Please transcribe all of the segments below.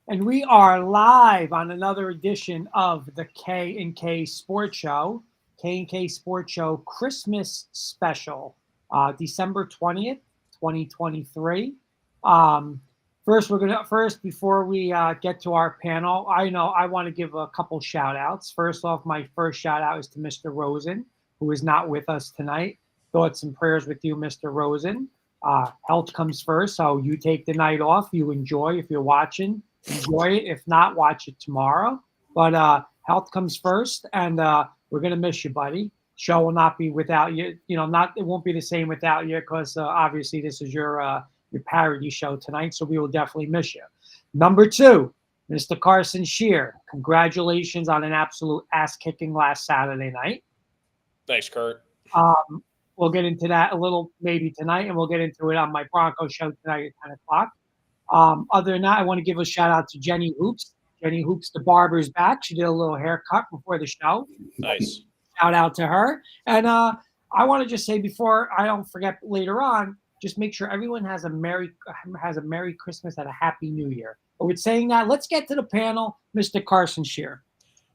And we are live on another edition of the K and K Sports Show, K and K Sports Show Christmas Special, December 20th, 2023. First before we get to our panel, I want to give a couple shout outs. First off, my first shout out is to Mr. Rosen, who is not with us tonight. Thoughts and prayers with you, Mr. Rosen. Health comes first, so you take the night off. You enjoy if you're watching. Enjoy it. If not, watch it tomorrow. But health comes first, and we're gonna miss you, buddy. Show will not be without you. It won't be the same without you because obviously this is your parody show tonight, so we will definitely miss you. Number two, Mr. Carson Shear. Congratulations on an absolute ass kicking last Saturday night. Thanks, Kurt. We'll get into that a little maybe tonight, and we'll get into it on my Bronco show tonight at 10 o'clock. Other than that, I want to give a shout out to Jenny Hoops. Jenny Hoops, the barber's back. She did a little haircut before the show. Nice. Shout out to her. And I want to just say before I don't forget later on, just make sure everyone has a Merry Christmas and a Happy New Year. But with saying that, let's get to the panel, Mr. Carson Shear.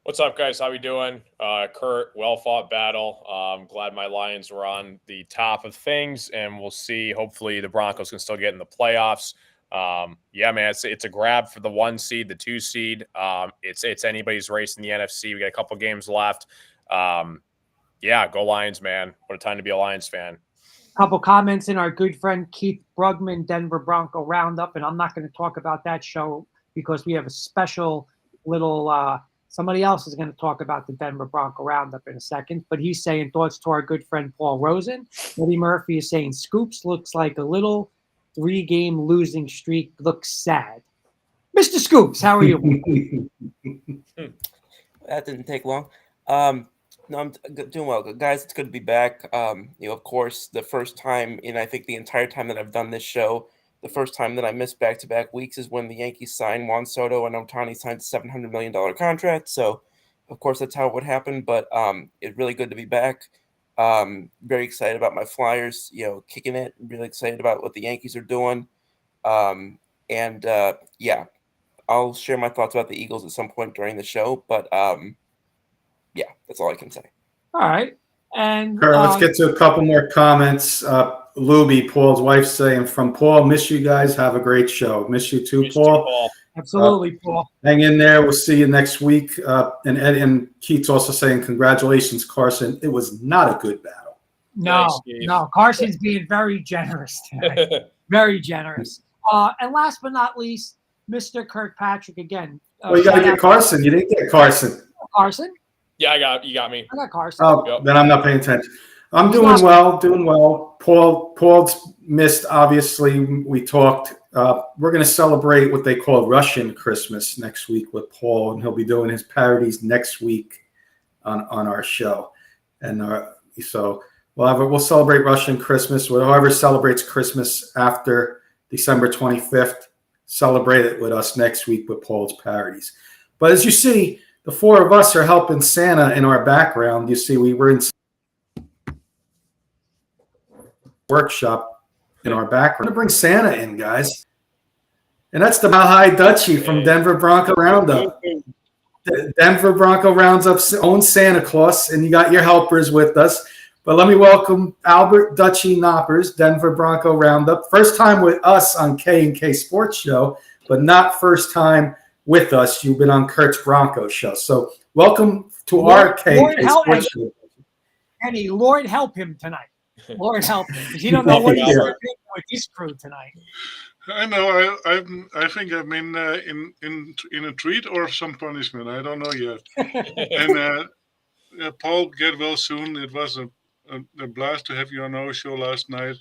What's up, guys? How we doing? Kurt, well-fought battle. I'm glad my Lions were on the top of things, and we'll see. Hopefully the Broncos can still get in the playoffs. Yeah, man, it's a grab for the 1 seed, the 2 seed. It's anybody's race in the NFC. We got a couple games left. Yeah, go Lions, man. What a time to be a Lions fan. Couple comments in our good friend Keith Brugman, Denver Bronco Roundup, and I'm not going to talk about that show because we have a special little somebody else is going to talk about the Denver Bronco Roundup in a second, but he's saying thoughts to our good friend Paul Rosen. Eddie Murphy is saying Scoops looks like a little 3-game losing streak looks sad. Mr. Scoops, how are you? That didn't take long. No, I'm doing well. Guys, it's good to be back. Of course, the first time in, I think, the entire time that I've done this show, the first time that I missed back-to-back weeks is when the Yankees signed Juan Soto and Ohtani signed a $700 million contract. So, of course, that's how it would happen. But it's really good to be back. Very excited about my Flyers, kicking it. Really excited about what the Yankees are doing. Yeah, I'll share my thoughts about the Eagles at some point during the show. But, yeah, that's all I can say. All right. And let's get to a couple more comments. Luby, Paul's wife, saying, from Paul, miss you guys. Have a great show. Miss you too, Paul. Absolutely, Paul. Hang in there. We'll see you next week. And Ed and Keith's also saying, congratulations, Carson. It was not a good battle. No. Carson's being very generous tonight. Very generous. And last but not least, Mr. Kirkpatrick again. Well, you got to get Carson. You didn't get Carson. Carson? Yeah, you got me. I got Carson. Oh, Yep. Then I'm not paying attention. I'm doing well. Paul's missed, obviously. We talked. We're going to celebrate what they call Russian Christmas next week with Paul, and he'll be doing his parodies next week on our show. And so we'll celebrate Russian Christmas. Whoever celebrates Christmas after December 25th, celebrate it with us next week with Paul's parodies. But as you see, the four of us are helping Santa in our background. You see, we were in workshop in our background. I'm going to bring Santa in, guys. And that's the Mile High Dutchie from Denver Bronco Roundup. Denver Bronco Roundup's own Santa Claus, and you got your helpers with us. But let me welcome Albert Dutchie Knoppers, Denver Bronco Roundup. First time with us on K&K Sports Show, but not first time with us. You've been on Kurt's Bronco Show. So welcome to our K&K Sports Show. Kenny, Lord help him tonight. Lord help him, because you don't know what he's doing with his crew tonight. I know. I think I'm in a treat or some punishment. I don't know yet. And Paul, get well soon. It was a blast to have you on our show last night.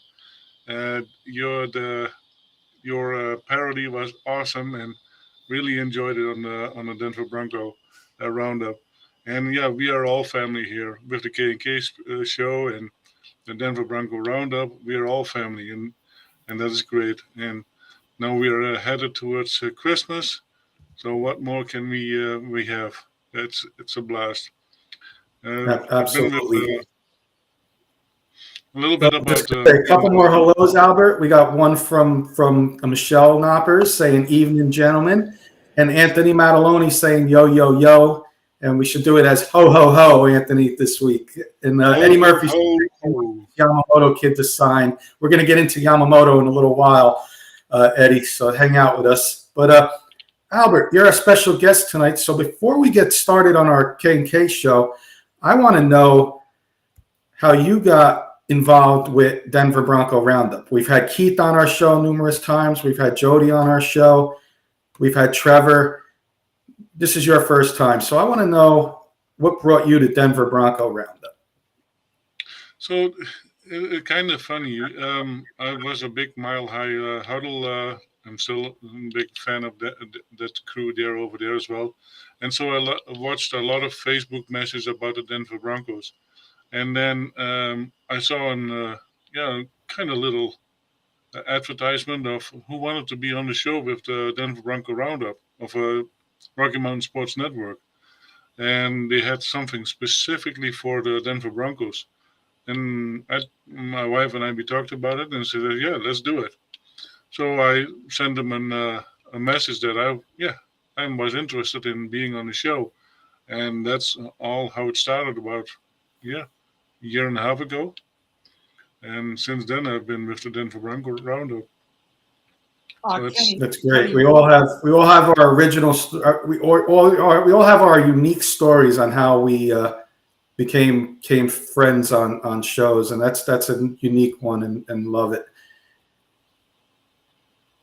Your parody was awesome, and really enjoyed it on the Denver Bronco Roundup. And yeah, we are all family here with the K&K show and the Denver Bronco Roundup. We are all family, and that is great. And now we are headed towards Christmas. So what more can we have? It's a blast. Absolutely. A little bit about a couple more hellos, Albert. We got one from Michelle Knoppers saying, "Evening, gentlemen." And Anthony Mataloni saying yo, yo, yo. And we should do it as ho, ho, ho, Anthony, this week. And Eddie Murphy, Yamamoto kid to sign. We're going to get into Yamamoto in a little while, Eddie, so hang out with us. But Albert, you're a special guest tonight. So before we get started on our K&K show, I want to know how you got involved with Denver Bronco Roundup. We've had Keith on our show numerous times. We've had Jody on our show. We've had Trevor. This is your first time. So I want to know what brought you to Denver Bronco Roundup. So kind of funny. I was a big Mile High Huddle. I'm still a big fan of that crew there over there as well. And so I watched a lot of Facebook messages about the Denver Broncos. And then I saw an kind of little advertisement of who wanted to be on the show with the Denver Bronco Roundup of Rocky Mountain Sports Network. And they had something specifically for the Denver Broncos. And my wife and we talked about it and said, yeah, let's do it. So I sent them a message that I was interested in being on the show. And that's all how it started about, a year and a half ago. And since then, I've been with the Denver Bronco Roundup. That's great. We all have our original. We all have our unique stories on how we became friends on shows, and that's a unique one, and love it.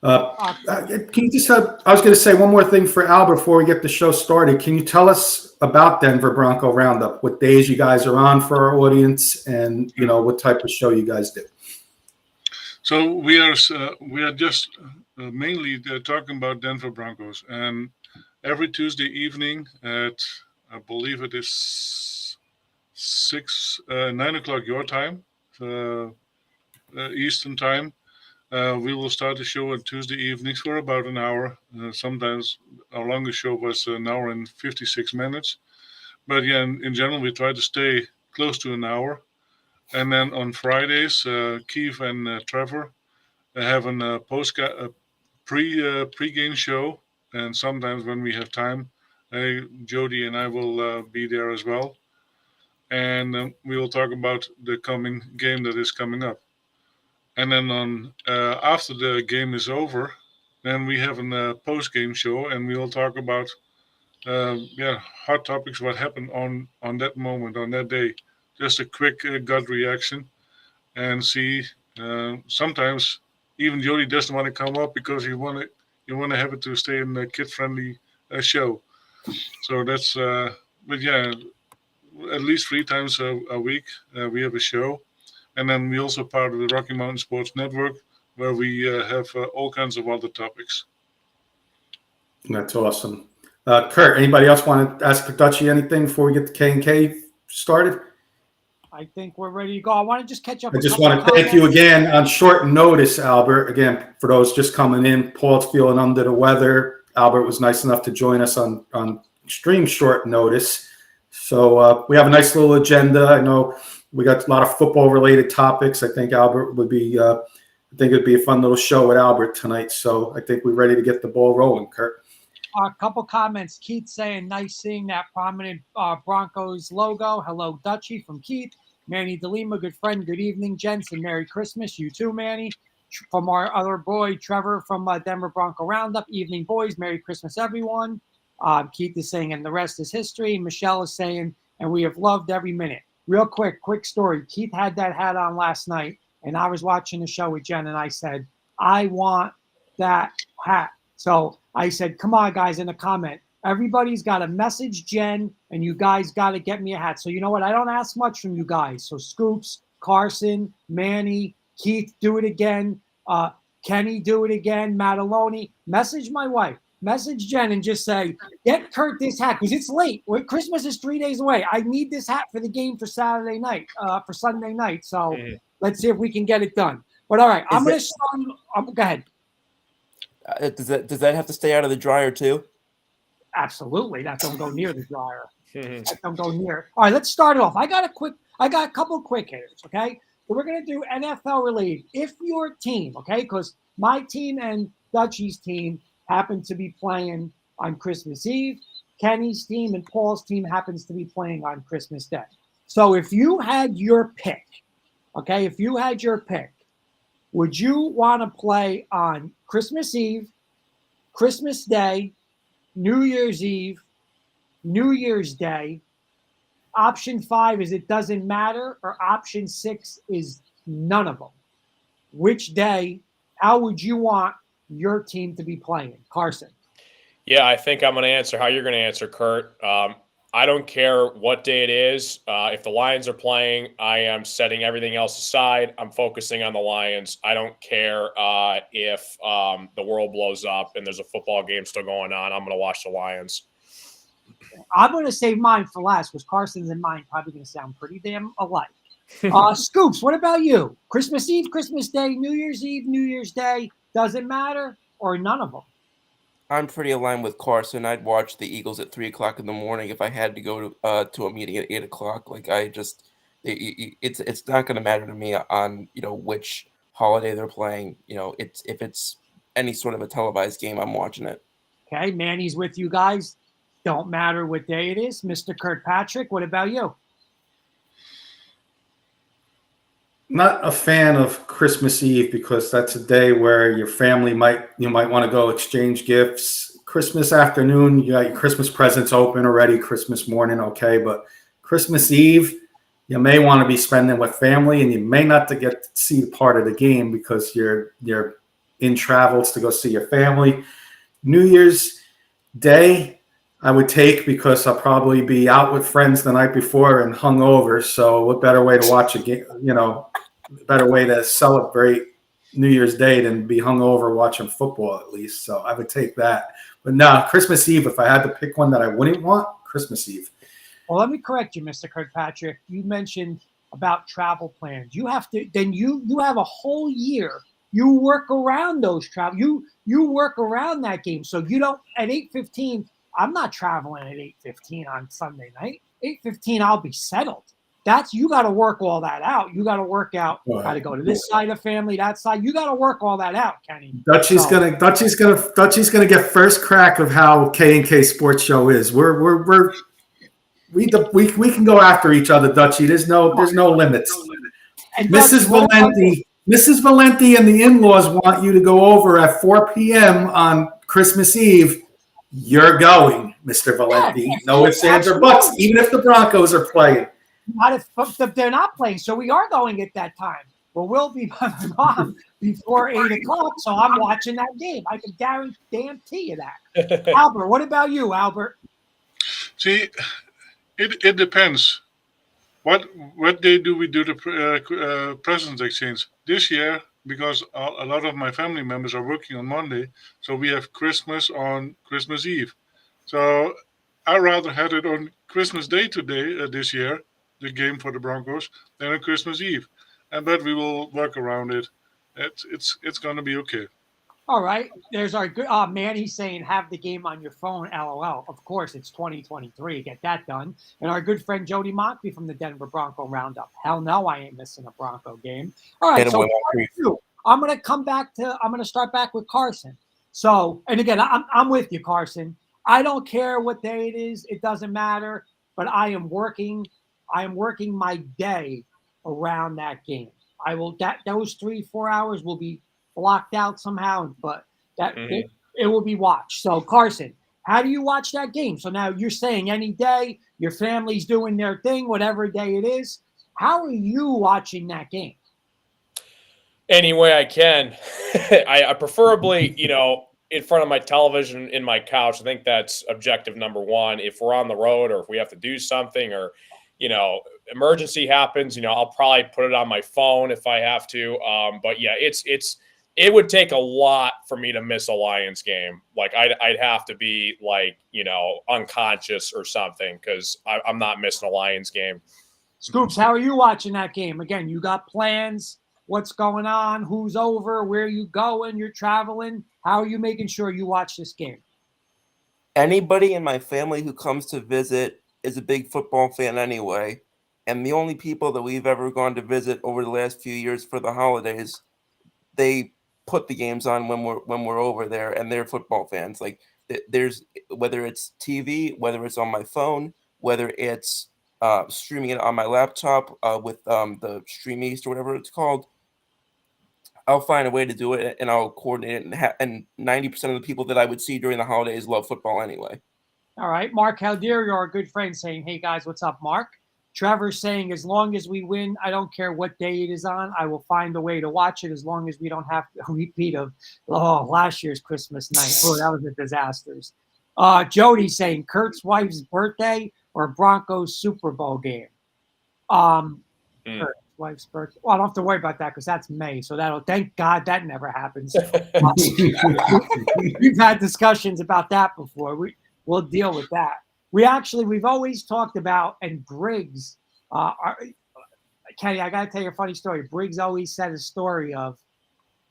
Can you just I was going to say one more thing for Al before we get the show started. Can you tell us about Denver Bronco Roundup? What days you guys are on for our audience, and what type of show you guys do? So we are just mainly talking about Denver Broncos, and every Tuesday evening at I believe it is 9 o'clock your time, Eastern time. We will start the show on Tuesday evenings for about an hour. Sometimes our longest show was an hour and 56 minutes. But in general, we try to stay close to an hour. And then on Fridays, Keith and Trevor have a pre-game show. And sometimes when we have time, Jody and I will be there as well. And we will talk about the coming game that is coming up. And then on after the game is over, then we have a post-game show, and we'll talk about hot topics, what happened on that moment, on that day. Just a quick gut reaction, and see. Sometimes even Jody doesn't want to come up because you want to have it to stay in a kid-friendly show. So that's but at least 3 times a week we have a show. And then we also part of the Rocky Mountain Sports Network, where we have all kinds of other topics. That's awesome. Kurt, anybody else want to ask Dutchie anything before we get the K&K started? I think we're ready to go. I want to just catch up. I just want to thank you again on short notice, Albert. Again, for those just coming in, Paul's feeling under the weather. Albert was nice enough to join us on extreme short notice. So we have a nice little agenda. I know we got a lot of football-related topics. I think Albert would be. I think it'd be a fun little show with Albert tonight. So I think we're ready to get the ball rolling, Kurt. A couple comments. Keith saying, "Nice seeing that prominent Broncos logo." Hello, Dutchie from Keith. Manny DeLima, good friend. Good evening, gents, and Merry Christmas. You too, Manny. From our other boy Trevor from Denver Bronco Roundup. Evening, boys. Merry Christmas, everyone. Keith is saying, and the rest is history. Michelle is saying, and we have loved every minute. Real quick story. Keith had that hat on last night, and I was watching the show with Jen, and I said, I want that hat. So I said, come on, guys, in a comment. Everybody's got to message Jen, and you guys got to get me a hat. So you know what? I don't ask much from you guys. So Scoops, Carson, Manny, Keith, do it again. Kenny, do it again. Mataloni, message my wife. Message Jen and just say, get Kurt this hat because it's late. Christmas is 3 days away. I need this hat for the game for Saturday night, for Sunday night. So let's see if we can get it done. But all right, I'm going to start. Go ahead. Does that have to stay out of the dryer too? Absolutely. That don't go near the dryer. That don't go near. All right, let's start it off. I got a couple quick hitters, okay? So we're going to do NFL related. If your team, okay, because my team and Dutchie's team happen to be playing on Christmas Eve. Kenny's team and Paul's team happens to be playing on Christmas Day. So if you had your pick, okay, if you had your pick, would you want to play on Christmas Eve, Christmas Day, New Year's Eve, New Year's Day? Option 5 is it doesn't matter, or option 6 is none of them. Which day, how would you want your team to be playing? Carson. Yeah, I think I'm going to answer how you're going to answer, Kurt. I don't care what day it is. If the Lions are playing, I am setting everything else aside. I'm focusing on the Lions. I don't care if the world blows up and there's a football game still going on. I'm going to watch the Lions. I'm going to save mine for last because Carson's and mine probably going to sound pretty damn alike. Scoops, what about you? Christmas Eve, Christmas Day, New Year's Eve, New Year's Day, doesn't matter, or none of them? I'm pretty aligned with Carson. I'd watch the Eagles at 3:00 in the morning if I had to go to a meeting at 8:00. Like it's not going to matter to me on which holiday they're playing. If it's any sort of a televised game, I'm watching it. Okay, Manny's with you guys. Don't matter what day it is. Mr. Kirkpatrick, what about you? Not a fan of Christmas Eve because that's a day where your family might want to go exchange gifts. Christmas afternoon, you got your Christmas presents open already. Christmas morning, okay, but Christmas Eve, you may want to be spending with family, and you may not get to see part of the game because you're in travels to go see your family. New Year's Day, I would take because I'll probably be out with friends the night before and hungover. So what better way to watch a game, better way to celebrate New Year's Day than be hungover watching football at least. So I would take that. But no, Christmas Eve, if I had to pick one that I wouldn't want, Christmas Eve. Well, let me correct you, Mr. Kirkpatrick. You mentioned about travel plans. You have to, then you have a whole year. You work around those travel. You work around that game. So you don't, at 8:15, I'm not traveling at 8:15 on Sunday night. 8:15, I'll be settled. You got to work all that out. You got to work out how to go to this side of family, that side. You got to work all that out, Kenny. Dutchie's gonna get first crack of how K&K Sports Show is. We can go after each other, Dutchie. There's no limits. And Mrs. Valenti and the in-laws want you to go over at 4 p.m. on Christmas Eve. You're going, Mr. Valenti. Yeah, no ifs, ands, or buts, even if the Broncos are playing. Not if they're not playing. So we are going at that time. Well, we'll be by my mom before 8:00. So I'm watching that game. I can guarantee you that. Albert, what about you, Albert? See, it depends. What day do we do the presents exchange? This year, because a lot of my family members are working on Monday, so we have Christmas on Christmas Eve. So I rather had it on Christmas Day today this year, the game for the Broncos, than on Christmas Eve, but we will work around it. It's going to be okay. All right. There's our good Manny saying have the game on your phone. LOL. Of course, it's 2023. Get that done. And our good friend Jody Mockby from the Denver Bronco Roundup. Hell no, I ain't missing a Bronco game. All right. So I'm going to start back with Carson. So, and again, I'm with you, Carson. I don't care what day it is. It doesn't matter. But I am working my day around that game. Those 3-4 hours will be blocked out somehow, but it will be watched. So Carson, how do you watch that game? So now you're saying any day, your family's doing their thing, whatever day it is. How are you watching that game? Any way I can. I preferably, in front of my television in my couch. I think that's objective number one. If we're on the road or if we have to do something or, emergency happens, I'll probably put it on my phone if I have to. But yeah, it would take a lot for me to miss a Lions game. Like I'd have to be like, unconscious or something because I'm not missing a Lions game. Scoops, how are you watching that game? Again, you got plans. What's going on? Who's over? Where are you going? You're traveling. How are you making sure you watch this game? Anybody in my family who comes to visit is a big football fan anyway. And the only people that we've ever gone to visit over the last few years for the holidays, they put the games on when we're over there, and they're football fans. Like there's whether it's TV, whether it's on my phone, whether it's streaming it on my laptop with the StreamEast or whatever it's called. I'll find a way to do it, and I'll coordinate it. And 90% of the people that I would see during the holidays love football anyway. All right. Mark Haldier, our good friend, saying, hey, guys, what's up, Mark? Trevor's saying, as long as we win, I don't care what day it is on. I will find a way to watch it as long as we don't have a repeat of last year's Christmas night. Oh, that was a disaster. Jody saying, Kurt's wife's birthday or Broncos Super Bowl game? Kurt's wife's birthday. Well, I don't have to worry about that because that's May. So thank God that never happens. We've had discussions about that before. We'll deal with that. We've always talked about, and Briggs, Kenny, I got to tell you a funny story. Briggs always said a story of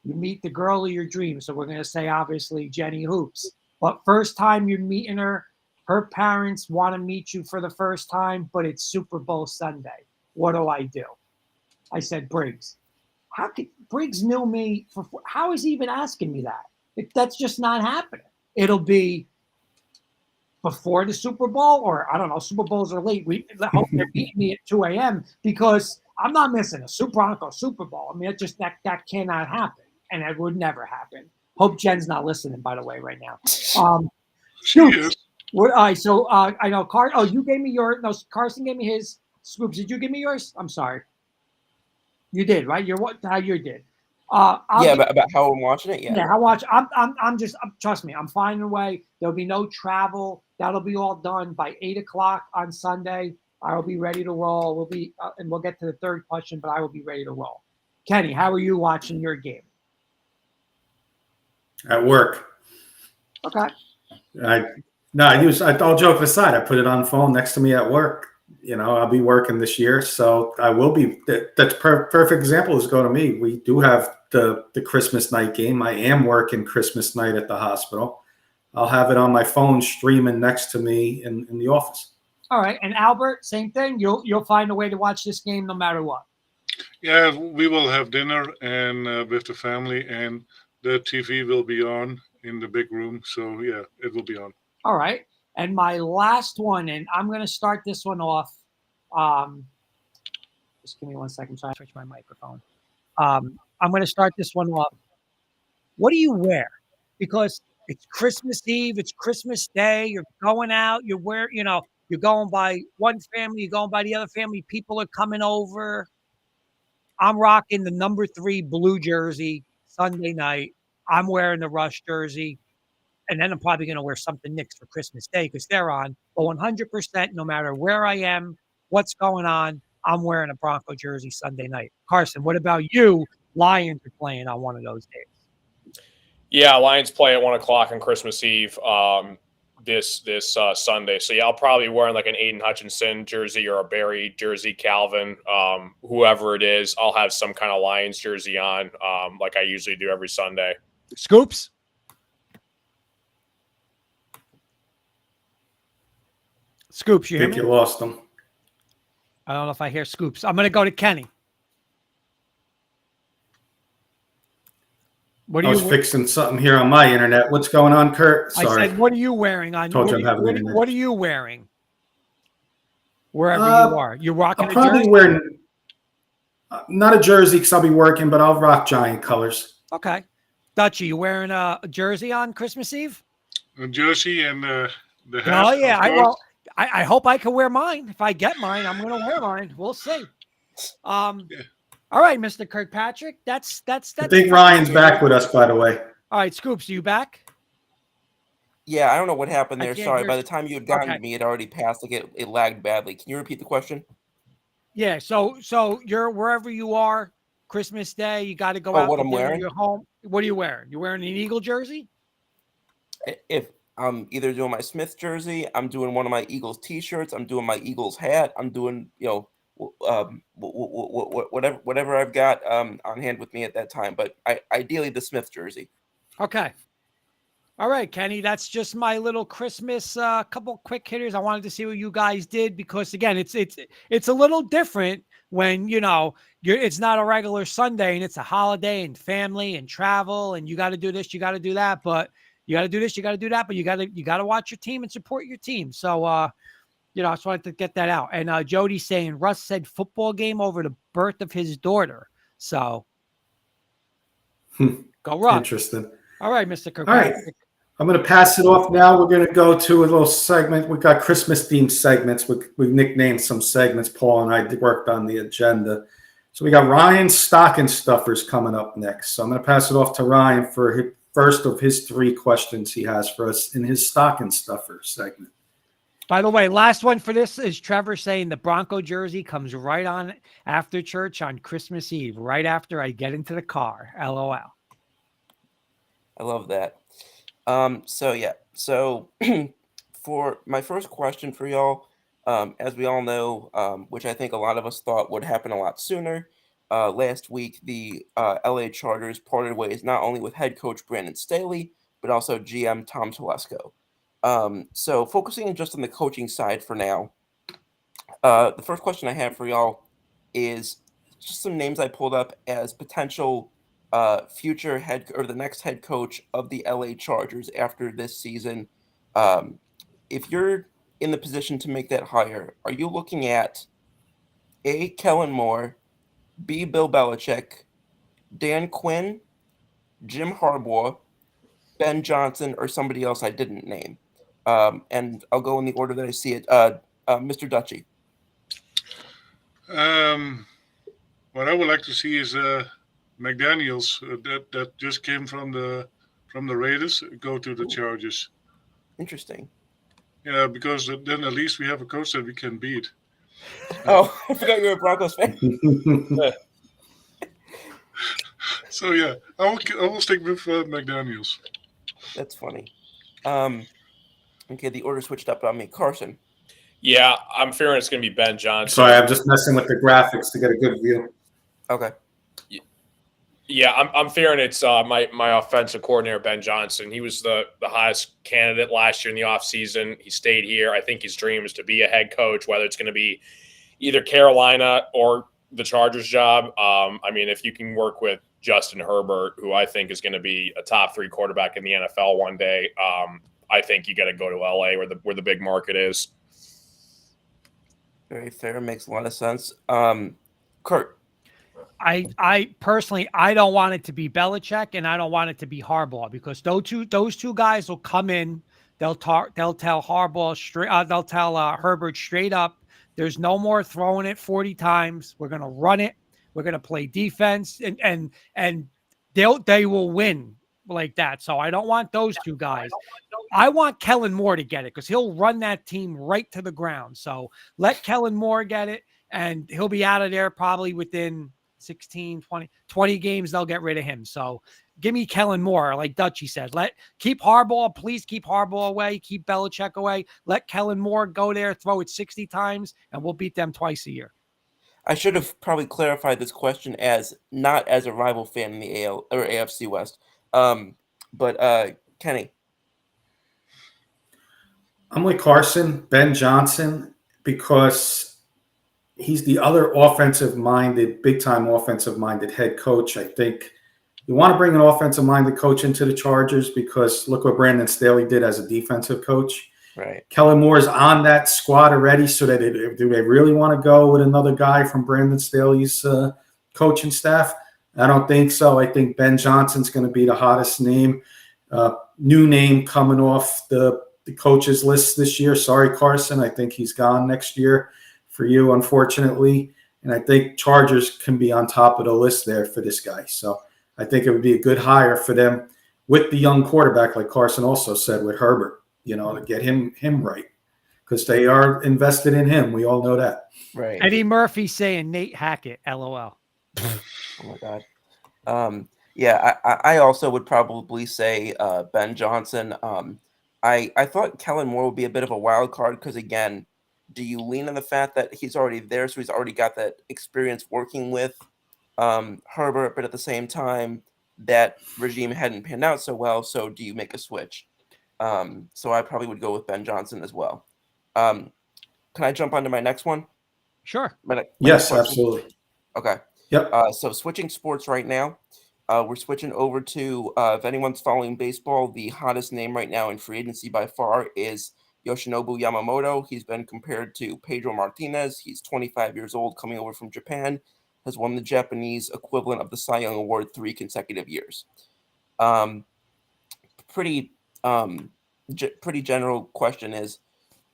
you meet the girl of your dreams. So we're going to say, obviously, Jenny Hoops. But first time you're meeting her parents want to meet you for the first time, but it's Super Bowl Sunday. What do I do? I said, Briggs. Briggs knew me how is he even asking me that? That's just not happening. It'll be before the Super Bowl, or I don't know, Super Bowls are late. I hope they're beating me at 2 a.m. because I'm not missing a Broncos Super Bowl. I mean, that cannot happen, and it would never happen. Hope Jen's not listening, by the way, right now. She is. All right, so I know you gave me your. No, Carson gave me his. Scoops, did you give me yours? I'm sorry. You did, right? How you did. About how I'm watching it. Yeah, I watch. Trust me, I'm finding a way. There'll be no travel. That'll be all done by 8:00 on Sunday. I will be ready to roll. We'll be, and we'll get to the third question, but I will be ready to roll. Kenny, how are you watching your game? At work. Okay. All joke aside, I put it on phone next to me at work. I'll be working this year, so I will be. That's perfect example is go to me. We do have the Christmas night game. I am working Christmas night at the hospital. I'll have it on my phone streaming next to me in the office. All right, and Albert, same thing. You'll find a way to watch this game no matter what. Yeah, we will have dinner and with the family, and the TV will be on in the big room. So yeah, it will be on. All right. And my last one, and I'm going to start this one off. Just give me 1 second. So I switch my microphone. I'm going to start this one off. What do you wear? Because it's Christmas Eve, it's Christmas Day. You're going out. You're going by one family. You're going by the other family. People are coming over. I'm rocking the number 3 blue jersey Sunday night. I'm wearing the Rush jersey. And then I'm probably going to wear something Knicks for Christmas Day because they're on. But 100%, no matter where I am, what's going on, I'm wearing a Bronco jersey Sunday night. Carson, what about you? Lions are playing on one of those days. Yeah, Lions play at 1:00 on Christmas Eve this Sunday. So yeah, I'll probably be wearing like an Aiden Hutchinson jersey or a Barry jersey, Calvin, whoever it is. I'll have some kind of Lions jersey on, like I usually do every Sunday. Scoops? Scoops, you I hear think me? you lost them. I don't know if I hear Scoops. I'm going to go to Kenny. What I was fixing something here on my internet. What's going on, Kurt? Sorry. I said, what are you wearing? Told you I'm having internet. What are you wearing? Wherever you are. You're rocking I'll a probably jersey? wear not a jersey because I'll be working, but I'll rock Giant colors. Okay. Dutchie, you wearing a jersey on Christmas Eve? A jersey and the hat. Oh, yeah. I hope I can wear mine. If I get mine, I'm going to wear mine. We'll see. Yeah. All right, Mr. Kirkpatrick. That's. I think Ryan's back with us, by the way. All right, Scoops, are you back? Yeah, I don't know what happened there. can't Sorry. hear- By the time you had gotten Okay. to me, it already passed. Like it lagged badly. Can you repeat the question? Yeah. So you're wherever you are, Christmas Day. You got to go out. What to I'm dinner, wearing? You're home. What are you wearing? You wearing an Eagle jersey? If I'm either doing my Smith jersey, I'm doing one of my Eagles T-shirts, I'm doing my Eagles hat, I'm doing whatever I've got on hand with me at that time. But ideally the Smith jersey. Okay. All right, Kenny, that's just my little Christmas couple quick hitters. I wanted to see what you guys did because again, it's a little different when it's not a regular Sunday and it's a holiday and family and travel and you got to do this, you got to do that. But You got to do this, you got to do that, but you got to watch your team and support your team. So, I just wanted to get that out. And Jody's saying Russ said football game over the birth of his daughter. So go Russ. Interesting. All right, Mr. Kirkpatrick. All right. I'm going to pass it off now. We're going to go to a little segment. We've got Christmas themed segments. We've nicknamed some segments. Paul and I worked on the agenda. So we got Ryan's stocking stuffers coming up next. So I'm going to pass it off to Ryan for his first of his 3 questions he has for us in his stocking stuffer segment. By the way, last one for this is Trevor saying the Bronco jersey comes right on after church on Christmas Eve, right after I get into the car. LOL. I love that. So for my first question for y'all, as we all know, which I think a lot of us thought would happen a lot sooner, last week the LA Chargers parted ways not only with head coach Brandon Staley, but also GM Tom Telesco. So focusing just on the coaching side for now, the first question I have for y'all is just some names I pulled up as potential future the next head coach of the LA Chargers after this season. If you're in the position to make that hire, are you looking at A, Kellen Moore, B, Bill Belichick, Dan Quinn, Jim Harbaugh, Ben Johnson, or somebody else I didn't name? And I'll go in the order that I see it. Mr. Dutchy. What I would like to see is McDaniels that just came from the Raiders go to the Chargers. Interesting. Yeah, because then at least we have a coach that we can beat. Oh, I forgot you were a Broncos fan. So yeah, I will stick with McDaniels. That's funny. Okay, the order switched up on me. Carson. Yeah, I'm fearing it's going to be Ben Johnson. Sorry, I'm just messing with the graphics to get a good view. Okay. Yeah, I'm fearing it's my offensive coordinator, Ben Johnson. He was the highest candidate last year in the offseason. He stayed here. I think his dream is to be a head coach, whether it's going to be either Carolina or the Chargers job. I mean, if you can work with Justin Herbert, who I think is going to be a top 3 quarterback in the NFL one day, I think you got to go to LA where the big market is. Very fair. Makes a lot of sense. Kurt. I personally, I don't want it to be Belichick and I don't want it to be Harbaugh because those two guys will come in. They'll tell Harbaugh straight. They'll tell Herbert straight up. There's no more throwing it 40 times. We're gonna run it. We're gonna play defense, and they will win like that. So I don't want those two guys. I want Kellen Moore to get it because he'll run that team right to the ground. So let Kellen Moore get it, and he'll be out of there probably within 16, 20 games. They'll get rid of him. So give me Kellen Moore, like Dutchy said. Keep Harbaugh, please keep Harbaugh away. Keep Belichick away. Let Kellen Moore go there, throw it 60 times, and we'll beat them twice a year. I should have probably clarified this question as not as a rival fan in the AL or AFC West. But Kenny. I'm like Carson, Ben Johnson, because he's the other offensive-minded, big-time offensive-minded head coach. I think you want to bring an offensive-minded coach into the Chargers because look what Brandon Staley did as a defensive coach. Right. Kellen Moore is on that squad already, so that do they really want to go with another guy from Brandon Staley's coaching staff? I don't think so. I think Ben Johnson's going to be the hottest name, new name coming off the coaches list this year. Sorry, Carson. I think he's gone next year for you, unfortunately. And I think Chargers can be on top of the list there for this guy. So I think it would be a good hire for them with the young quarterback, like Carson also said, with Herbert, to get him right. Because they are invested in him. We all know that. Right. Eddie Murphy saying Nate Hackett, LOL. Oh my God. Yeah, I also would probably say Ben Johnson. I thought Kellen Moore would be a bit of a wild card because, again, do you lean on the fact that he's already there, so he's already got that experience working with Herbert, but at the same time, that regime hadn't panned out so well, so do you make a switch? So I probably would go with Ben Johnson as well. Can I jump onto my next one? Sure. Yes, absolutely. Okay. Yep. So switching sports right now, We're switching over to, if anyone's following baseball, the hottest name right now in free agency by far is Yoshinobu Yamamoto. He's been compared to Pedro Martinez. He's 25 years old, coming over from Japan, has won the Japanese equivalent of the Cy Young Award 3 consecutive years. Pretty general question is,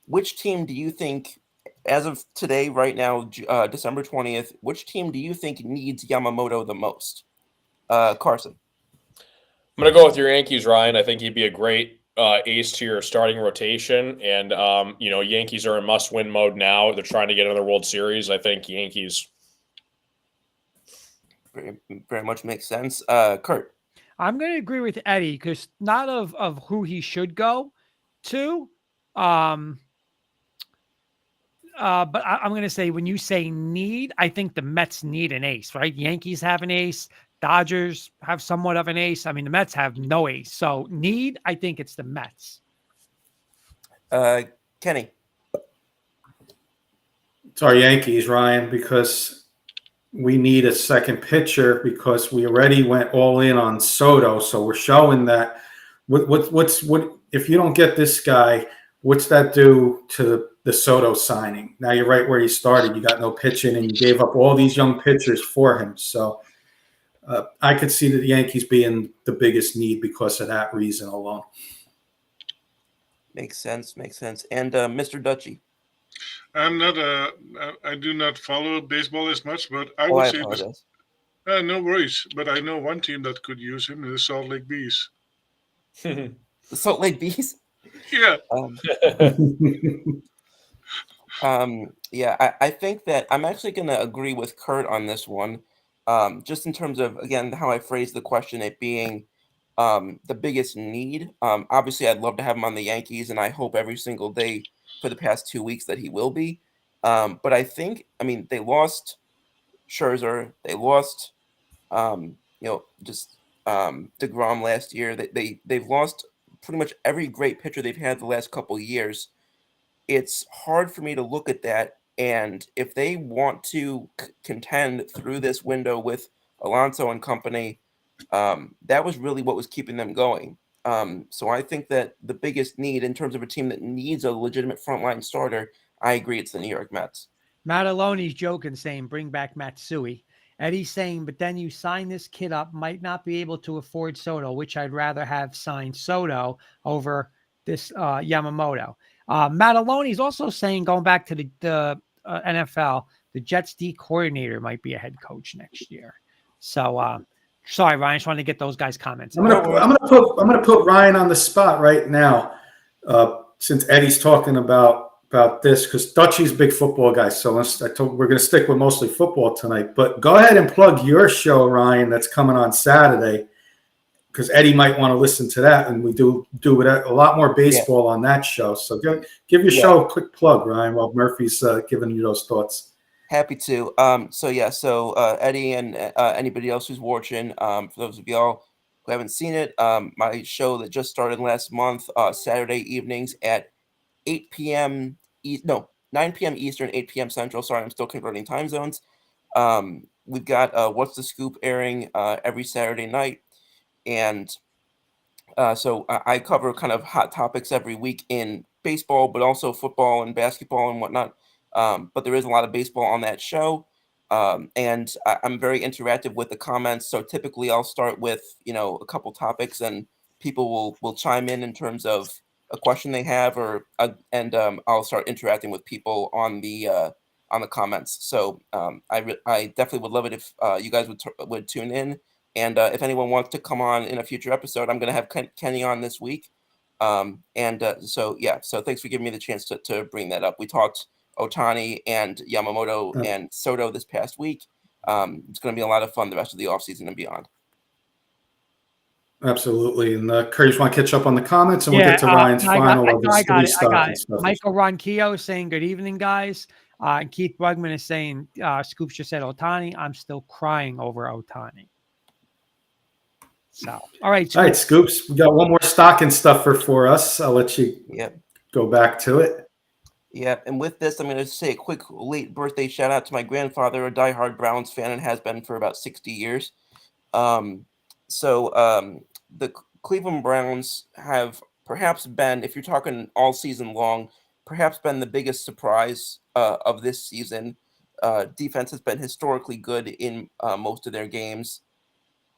which team do you think, as of today, right now, December 20th, which team do you think needs Yamamoto the most? Carson. I'm going to go with your Yankees, Ryan. I think he'd be a great ace to your starting rotation. And, Yankees are in must-win mode now. They're trying to get another World Series. I think Yankees. Very, very much makes sense. Kurt. I'm going to agree with Eddie, because not of who he should go to. But I'm going to say, when you say need, I think the Mets need an ace, right? Yankees have an ace. Dodgers have somewhat of an ace. I mean, the Mets have no ace. So need, I think it's the Mets. Kenny. It's our Yankees, Ryan, because we need a second pitcher, because we already went all in on Soto. So we're showing that what if you don't get this guy, what's that do to the Soto signing? Now you're right where you started. You got no pitching, and you gave up all these young pitchers for him. So I could see the Yankees being the biggest need because of that reason alone. Makes sense. And Mr. Dutchy. I do not follow baseball as much, but I I would say apologize. no worries. But I know one team that could use him, the Salt Lake Bees. The Salt Lake Bees? Yeah. I think that I'm actually going to agree with Kurt on this one. Just in terms of, again, how I phrased the question, it being the biggest need. Obviously, I'd love to have him on the Yankees, and I hope every single day for the past 2 weeks that he will be. But I think, they lost Scherzer. They lost, DeGrom last year. They've lost pretty much every great pitcher they've had the last couple of years. It's hard for me to look at that. And if they want to contend through this window with Alonso and company, that was really what was keeping them going. So I think that the biggest need in terms of a team that needs a legitimate frontline starter, I agree, it's the New York Mets. Matt Aloni's joking, saying bring back Matsui. Eddie's saying, but then you sign this kid up, might not be able to afford Soto, which I'd rather have signed Soto over this Yamamoto. Matt Aloni's also saying, going back to the NFL, the Jets D coordinator might be a head coach next year. So sorry, Ryan, I just wanted to get those guys' comments. I'm gonna put Ryan on the spot right now, since Eddie's talking about this, because Dutchy's a big football guy. So we're gonna stick with mostly football tonight. But go ahead and plug your show, Ryan, that's coming on Saturday, because Eddie might want to listen to that, and we do a lot more baseball on that show. So give your show a quick plug, Ryan, while Murphy's giving you those thoughts. Happy to. So Eddie and anybody else who's watching, for those of y'all who haven't seen it, my show that just started last month, Saturday evenings at 9 p.m. Eastern, 8 p.m. Central. Sorry, I'm still converting time zones. We've got What's the Scoop airing every Saturday night. And so I cover kind of hot topics every week in baseball, but also football and basketball and whatnot. But there is a lot of baseball on that show. And I'm very interactive with the comments. So typically I'll start with, a couple topics, and people will chime in terms of a question they have, and I'll start interacting with people on the comments. So I definitely would love it if you guys would tune in. And if anyone wants to come on in a future episode, I'm going to have Kenny on this week. So thanks for giving me the chance to bring that up. We talked Ohtani and Yamamoto and Soto this past week. It's going to be a lot of fun the rest of the offseason and beyond. Absolutely. And Kurt, you just want to catch up on the comments, and we'll get to Ryan's final of the I stuff. got it. Michael Ronquillo is saying, good evening, guys. And Keith Brugman is saying, Scoops just said Ohtani. I'm still crying over Ohtani. So, all right, Scoops. We got one more stocking stuffer for us. I'll let you go back to it. Yeah, and with this, I'm going to say a quick late birthday shout out to my grandfather, a diehard Browns fan, and has been for about 60 years. So the Cleveland Browns have perhaps been, if you're talking all season long, perhaps been the biggest surprise of this season. Defense has been historically good in most of their games.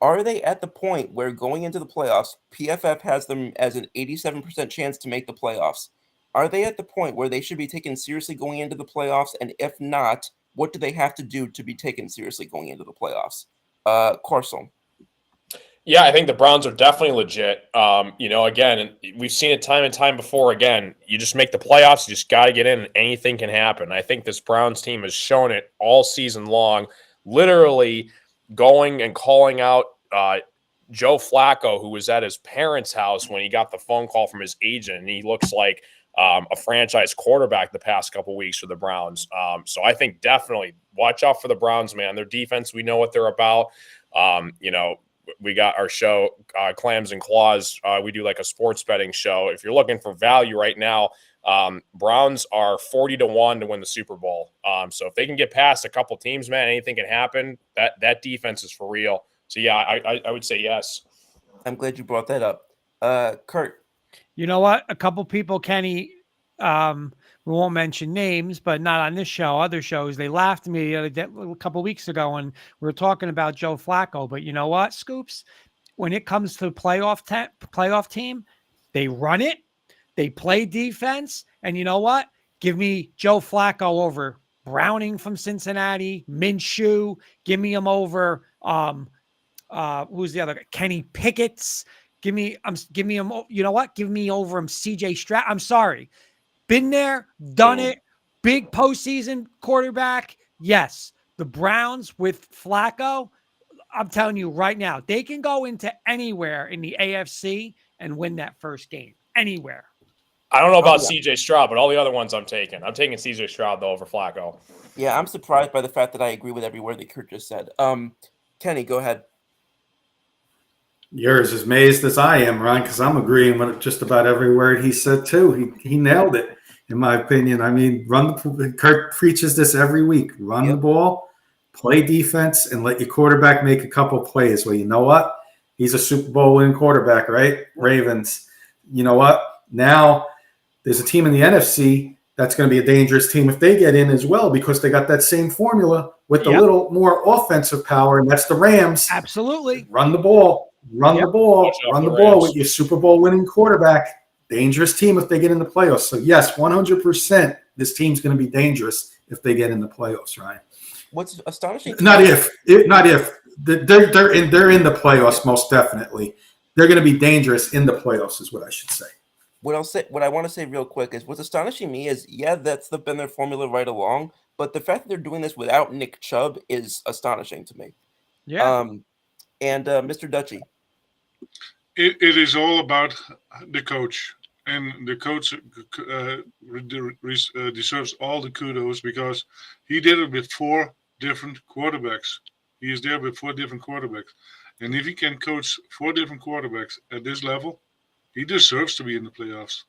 Are they at the point where going into the playoffs, PFF has them as an 87% chance to make the playoffs? Are they at the point where they should be taken seriously going into the playoffs? And if not, what do they have to do to be taken seriously going into the playoffs? Corson. Yeah, I think the Browns are definitely legit. Again, and we've seen it time and time before. Again, you just make the playoffs, you just got to get in, and anything can happen. I think this Browns team has shown it all season long, literally going and calling out Joe Flacco, who was at his parents' house when he got the phone call from his agent, and he looks like a franchise quarterback the past couple of weeks for the Browns. So I think definitely watch out for the Browns, man. Their defense, we know what they're about. We got our show, Clams and Claws. We do like a sports betting show. If you're looking for value right now, Browns are 40-1 to win the Super Bowl. So if they can get past a couple teams, man, anything can happen. That defense is for real. So yeah, I would say yes. I'm glad you brought that up. Kurt. You know what? A couple people, Kenny, we won't mention names, but not on this show, other shows, they laughed at me a couple weeks ago when we were talking about Joe Flacco. But you know what, Scoops? When it comes to playoff team, they run it, they play defense, and you know what? Give me Joe Flacco over Browning from Cincinnati, Minshew. Give me him over who's the other guy? Kenny Pickett's. Give me him. You know what? Give me over him, C.J. Stroud. I'm sorry. Been there, done it. Big postseason quarterback. Yes. The Browns with Flacco, I'm telling you right now, they can go into anywhere in the AFC and win that first game. Anywhere. I don't know about C.J. Stroud, but all the other ones I'm taking. I'm taking C.J. Stroud, though, over Flacco. Yeah, I'm surprised by the fact that I agree with every word that Kurt just said. Kenny, go ahead. You're as amazed as I am, Ron, because I'm agreeing with just about every word he said too. He nailed it, in my opinion. I mean, Kurt preaches this every week. Run the ball, play defense, and let your quarterback make a couple plays. Well, you know what? He's a Super Bowl winning quarterback, right? Ravens. You know what? Now there's a team in the NFC that's going to be a dangerous team if they get in as well, because they got that same formula with a little more offensive power, and that's the Rams. Absolutely. Run the ball. Run the ball with your Super Bowl winning quarterback. Dangerous team if they get in the playoffs. So yes, 100%, this team's going to be dangerous if they get in the playoffs, Ryan. What's astonishing? Not if. They're in the playoffs, most definitely. They're going to be dangerous in the playoffs, is what I should say. What I want to say real quick is what's astonishing me is, that's been their formula right along, but the fact that they're doing this without Nick Chubb is astonishing to me. Yeah. And Mr. Dutchy. It is all about the coach, and the coach deserves all the kudos because he did it with 4 different quarterbacks. He is there with 4 different quarterbacks, and if he can coach 4 different quarterbacks at this level, he deserves to be in the playoffs.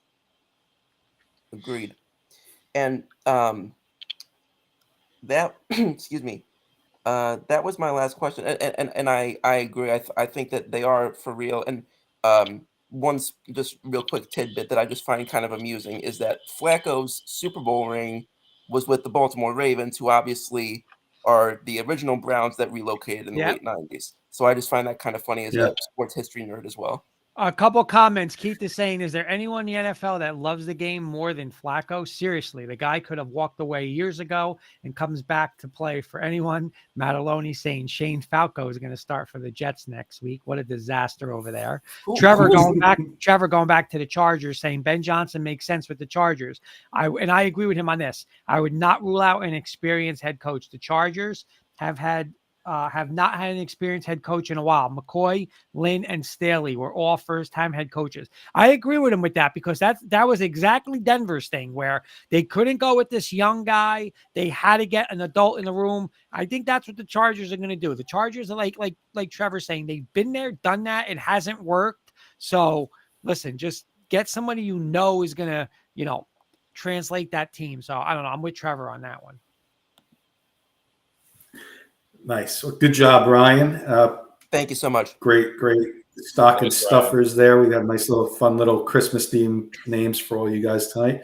Agreed. And that excuse me. That was my last question, and I agree. I think that they are for real. And one just real quick tidbit that I just find kind of amusing is that Flacco's Super Bowl ring was with the Baltimore Ravens, who obviously are the original Browns that relocated in the late 90s. So I just find that kind of funny as a sports history nerd as well. A couple comments. Keith is saying, is there anyone in the NFL that loves the game more than Flacco? Seriously, the guy could have walked away years ago and comes back to play for anyone. Matt Aloney saying Shane Falco is going to start for the Jets next week. What a disaster over there. Trevor going back to the Chargers, saying Ben Johnson makes sense with the Chargers. I agree with him on this. I would not rule out an experienced head coach. The Chargers have not had an experienced head coach in a while. McCoy, Lynn, and Staley were all first-time head coaches. I agree with him with that because that was exactly Denver's thing, where they couldn't go with this young guy. They had to get an adult in the room. I think that's what the Chargers are going to do. The Chargers are like Trevor saying, they've been there, done that. It hasn't worked. So listen, just get somebody you know is going to, translate that team. So I don't know. I'm with Trevor on that one. Nice. Well, good job, Ryan. Thank you so much. Great stocking Thanks, Ryan. stuffers there. We have nice little fun little Christmas themed names for all you guys tonight.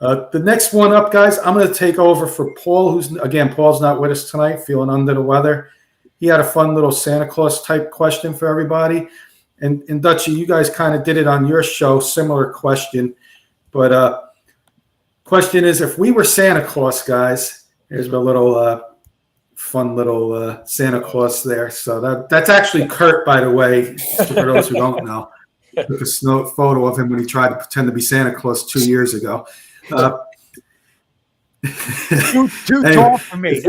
The next one up, guys, I'm going to take over for Paul, Paul's not with us tonight, feeling under the weather. He had a fun little Santa Claus type question for everybody. And Dutchie, you guys kind of did it on your show, similar question. But question is, if we were Santa Claus, guys, here's a little fun little Santa Claus there. So that's actually Kurt, by the way, for those who don't know. Took a photo of him when he tried to pretend to be Santa Claus 2 years ago. Too Anyway, tall for me.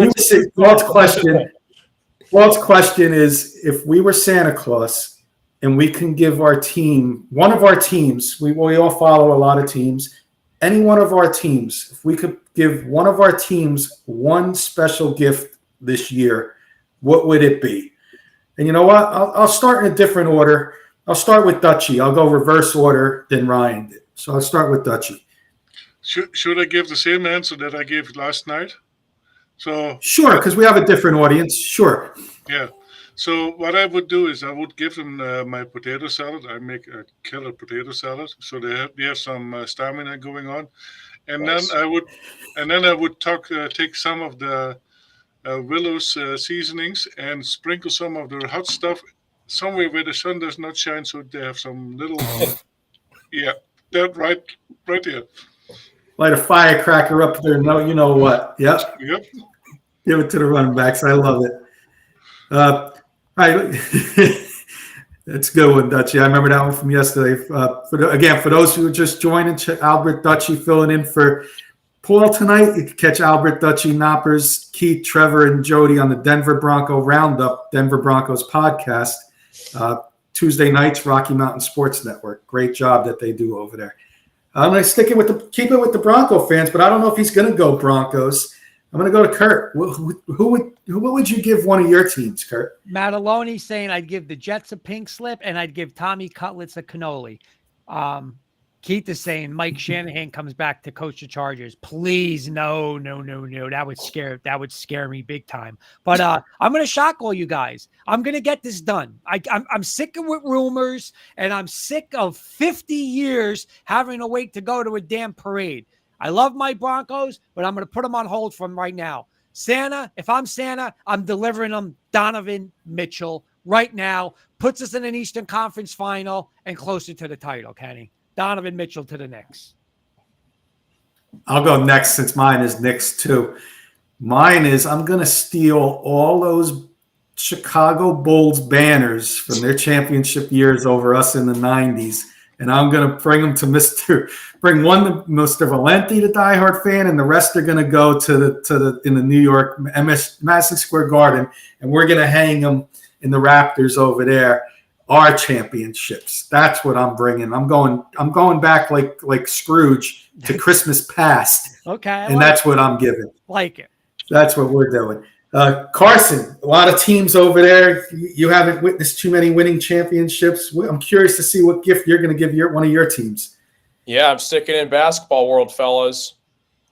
Walt's question is, if we were Santa Claus and we can give our team, one of our teams, we all follow a lot of teams, any one of our teams, if we could give one of our teams one special gift this year, what would it be? And you know what? I'll start in a different order. I'll start with Dutchie. I'll go reverse order than Ryan did. So I'll start with Dutchie. Should I give the same answer that I gave last night? So Sure, because we have a different audience. Sure. yeah. So what I would do is I would give them my potato salad. I make a killer potato salad, so they have some stamina going on, and Nice. then I would take some of the Willow's seasonings and sprinkle some of the hot stuff somewhere where the sun does not shine, so they have some little yeah, that right there. Light a firecracker up there. No, you know what? Yep. Yep. Give it to the running backs. I love it. All right. That's a good one, Dutchie. I remember that one from yesterday. For those who are just joining, Albert Dutchie filling in for Paul tonight. You can catch Albert, Dutchie, Knoppers, Keith, Trevor, and Jody on the Denver Bronco Roundup, Denver Broncos podcast. Tuesday nights, Rocky Mountain Sports Network. Great job that they do over there. I'm going to keep it with the Bronco fans, but I don't know if he's going to go Broncos. I'm going to go to Kurt. What would you give one of your teams, Kurt? Mataloni saying I'd give the Jets a pink slip and I'd give Tommy Cutlets a cannoli. Keith is saying Mike Shanahan comes back to coach the Chargers. Please, no. That would scare me big time. But I'm going to shock all you guys. I'm going to get this done. I'm sick of with rumors, and I'm sick of 50 years having to wait to go to a damn parade. I love my Broncos, but I'm going to put them on hold from right now. Santa, if I'm Santa, I'm delivering them Donovan Mitchell right now. Puts us in an Eastern Conference final and closer to the title, Kenny. Donovan Mitchell to the Knicks. I'll go next since mine is Knicks too. Mine is I'm going to steal all those Chicago Bulls banners from their championship years over us in the 90s. And I'm going to bring them to bring one to Mr. Valenti, the diehard fan, and the rest are going to go in the New York Madison Square Garden, and we're going to hang them in the Raptors over there. Our championships. That's what I'm bringing. I'm going back like Scrooge to Christmas past. Okay. And that's what I'm giving. Like it. That's what we're doing. Carson, a lot of teams over there. You haven't witnessed too many winning championships. I'm curious to see what gift you're going to give one of your teams. Yeah, I'm sticking in basketball world, fellas.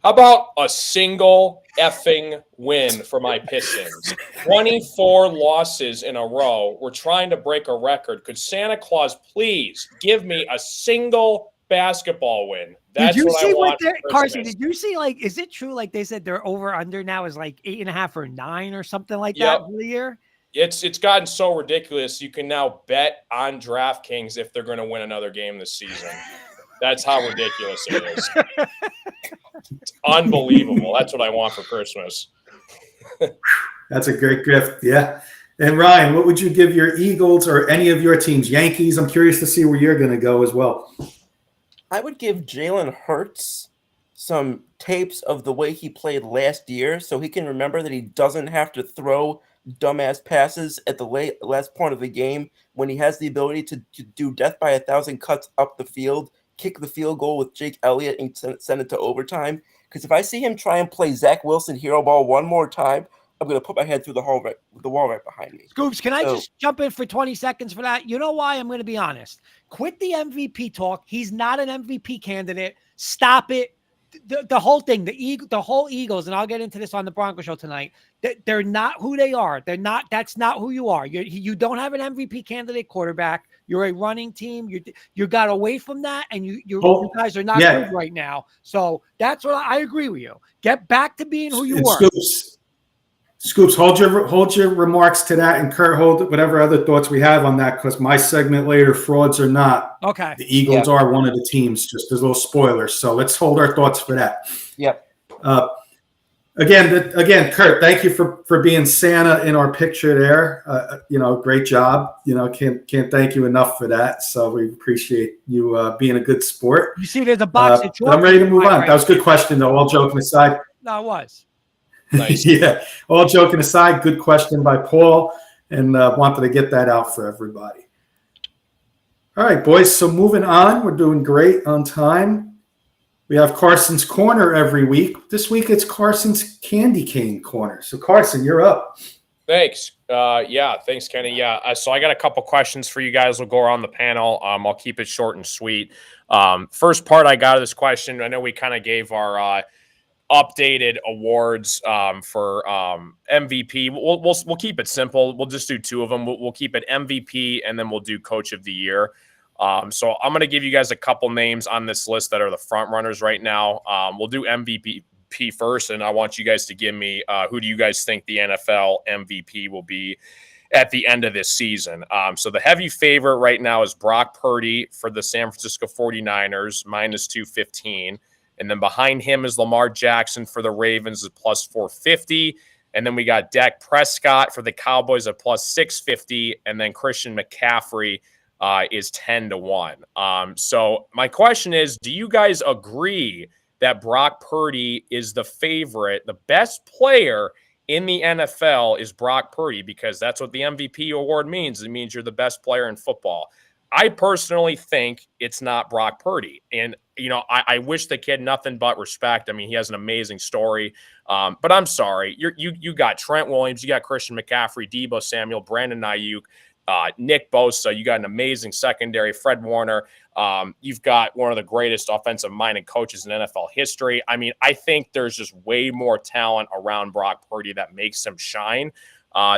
How about a single effing win for my Pistons? 24 losses in a row. We're trying to break a record. Could Santa Claus please give me a single basketball win? That's what I want for Carson, Christmas. did you see, is it true, they said their over-under now is 8.5 or 9 or something like Yep. that for the year? It's gotten so ridiculous. You can now bet on DraftKings if they're going to win another game this season. That's how ridiculous it is. It's unbelievable. That's what I want for Christmas. That's a great gift. Yeah. And Ryan, what would you give your Eagles or any of your teams? Yankees, I'm curious to see where you're going to go as well. I would give Jalen Hurts some tapes of the way he played last year so he can remember that he doesn't have to throw dumbass passes at the last point of the game when he has the ability to do death by 1,000 cuts up the field, kick the field goal with Jake Elliott and send it to overtime. Because if I see him try and play Zach Wilson hero ball one more time, I'm going to put my head through the wall right behind me. Scoops, can I just jump in for 20 seconds for that? You know why? I'm going to be honest. Quit the MVP talk. He's not an MVP candidate. Stop it. The whole thing, the whole Eagles, and I'll get into this on the Bronco show tonight. They're not who they are. They're not. That's not who you are. You don't have an MVP candidate quarterback. You're a running team. You got away from that, and you guys are not good right now. So that's what I agree with you. Get back to being who you were. Scoops, hold your remarks to that, and Kurt, hold whatever other thoughts we have on that, because my segment later, frauds or not, okay, the Eagles are one of the teams. Just as a little spoiler, so let's hold our thoughts for that. Yep. Again, Kurt, thank you for being Santa in our picture there. Great job. Can't thank you enough for that. So we appreciate you being a good sport. You see, there's a box of I'm ready to move on. Right. That was a good question, though. All joking aside. No, it was. Nice. Yeah. All joking aside, good question by Paul, and wanted to get that out for everybody. All right, boys. So moving on, we're doing great on time. We have Carson's Corner every week. This week it's Carson's Candy Cane Corner. So Carson, you're up. Thanks. Thanks, Kenny. So I got a couple questions for you guys. We'll go around the panel. I'll keep it short and sweet. First part I got of this question, I know we kind of gave our updated awards for MVP. We'll keep it simple. We'll just do two of them. We'll keep it MVP, and then we'll do Coach of the Year. So I'm going to give you guys a couple names on this list that are the front runners right now. We'll do MVP first, and I want you guys to give me who do you guys think the NFL MVP will be at the end of this season. So the heavy favorite right now is Brock Purdy for the San Francisco 49ers, minus 215. And then behind him is Lamar Jackson for the Ravens at plus 450. And then we got Dak Prescott for the Cowboys at plus 650. And then Christian McCaffrey is 10-1. So my question is, do you guys agree that Brock Purdy is the favorite, the best player in the NFL is Brock Purdy? Because that's what the MVP award means. It means you're the best player in football. I personally think it's not Brock Purdy. And, I wish the kid nothing but respect. I mean, he has an amazing story. But I'm sorry. You got Trent Williams, you got Christian McCaffrey, Deebo Samuel, Brandon Ayuk, Nick Bosa. You got an amazing secondary, Fred Warner. You've got one of the greatest offensive-minded coaches in NFL history. I mean, I think there's just way more talent around Brock Purdy that makes him shine,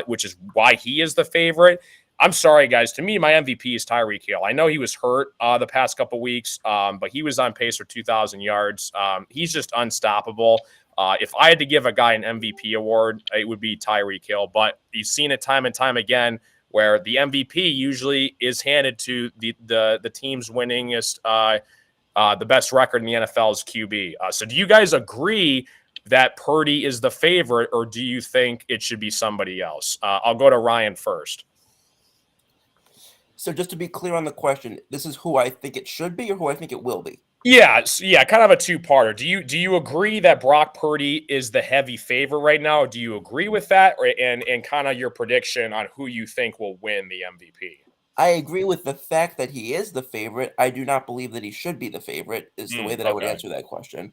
which is why he is the favorite. I'm sorry, guys. To me, my MVP is Tyreek Hill. I know he was hurt the past couple weeks, but he was on pace for 2,000 yards. He's just unstoppable. If I had to give a guy an MVP award, it would be Tyreek Hill. But you've seen it time and time again where the MVP usually is handed to the team's winningest, the best record in the NFL's QB. So do you guys agree that Purdy is the favorite, or do you think it should be somebody else? I'll go to Ryan first. So just to be clear on the question, this is who I think it should be or who I think it will be? Yeah, kind of a two-parter. Do you agree that Brock Purdy is the heavy favorite right now? Or do you agree with that, and kind of your prediction on who you think will win the MVP? I agree with the fact that he is the favorite. I do not believe that he should be the favorite, is the way that I would answer that question.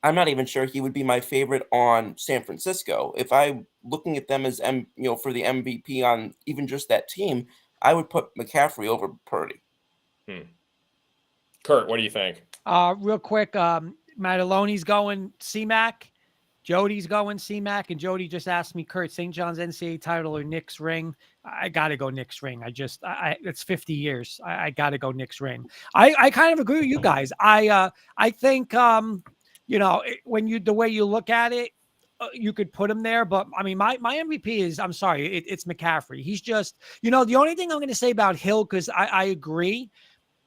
I'm not even sure he would be my favorite on San Francisco. If I'm looking at them as for the MVP on even just that team, I would put McCaffrey over Purdy. Kurt, what do you think? Real quick, Mataloni's going C-Mac. Jody's going C-Mac, and Jody just asked me, Kurt, St. John's NCAA title or Knicks ring? I got to go Knicks ring. It's 50 years. I got to go Knicks ring. I kind of agree with you guys. I think, when the way you look at it, you could put him there. But, I mean, my MVP is, I'm sorry, it's McCaffrey. He's just, the only thing I'm going to say about Hill, because I agree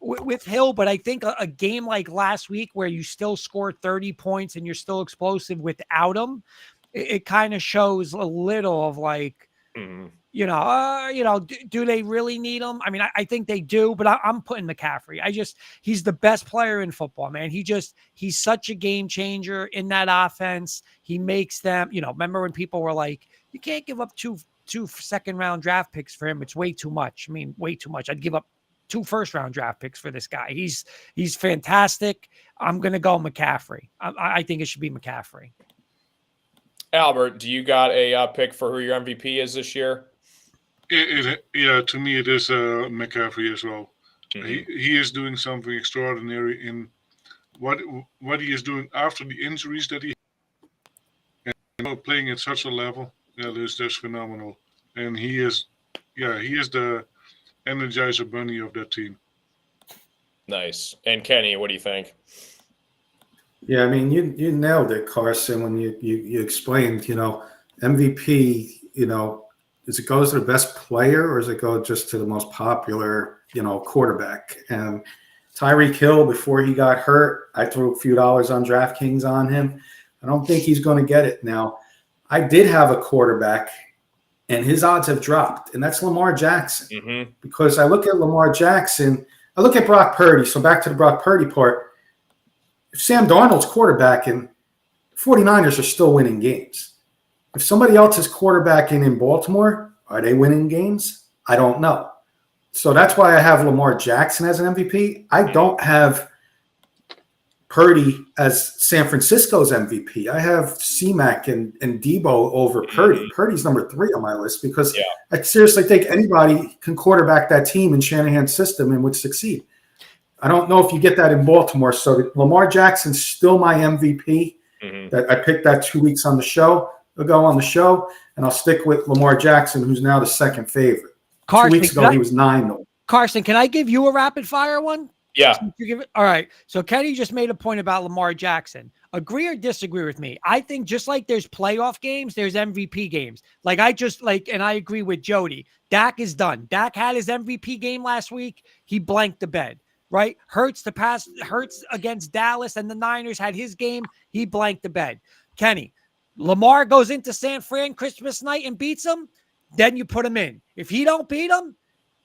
with Hill, but I think a game like last week where you still score 30 points and you're still explosive without him, it kind of shows a little of like, do they really need him? I mean, I think they do, but I'm putting McCaffrey. He's the best player in football, man. He's such a game changer in that offense. He makes them, remember when people were like, you can't give up two second-round draft picks for him. It's way too much. I mean, way too much. I'd give up 2 first-round draft picks for this guy. He's fantastic. I'm going to go McCaffrey. I think it should be McCaffrey. Albert, do you got a pick for who your MVP is this year? To me, it is McCaffrey as well. He is doing something extraordinary in what he is doing after the injuries that he had. playing at such a level, is just phenomenal. And he is the energizer bunny of that team. Nice. And Kenny, what do you think? Yeah, I mean, you nailed it, Carson, when you explained, MVP, does it go to the best player or does it go just to the most popular, quarterback? And Tyreek Hill, before he got hurt, I threw a few dollars on DraftKings on him. I don't think he's going to get it now. I did have a quarterback, and his odds have dropped, and that's Lamar Jackson. Mm-hmm. Because I look at Lamar Jackson, I look at Brock Purdy. So back to the Brock Purdy part. If Sam Darnold's quarterbacking, 49ers are still winning games. If somebody else is quarterbacking in Baltimore, are they winning games? I don't know. So that's why I have Lamar Jackson as an MVP. I don't have Purdy as San Francisco's MVP. I have C-Mac and Debo over Purdy. Purdy's number 3 on my list because I seriously think anybody can quarterback that team in Shanahan's system and would succeed. I don't know if you get that in Baltimore. So Lamar Jackson's still my MVP. That I picked that 2 weeks on the show ago on the show, and I'll stick with Lamar Jackson, who's now the second favorite. Carson, 2 weeks ago, he was 9. Carson, can I give you a rapid fire one? Yeah. You give it? All right. So Kenny just made a point about Lamar Jackson. Agree or disagree with me? I think just like there's playoff games, there's MVP games. And I agree with Jody. Dak is done. Dak had his MVP game last week. He blanked the bed, right? Hurts against Dallas and the Niners had his game. He blanked the bed. Kenny, Lamar goes into San Fran Christmas night and beats him. Then you put him in. If he don't beat him,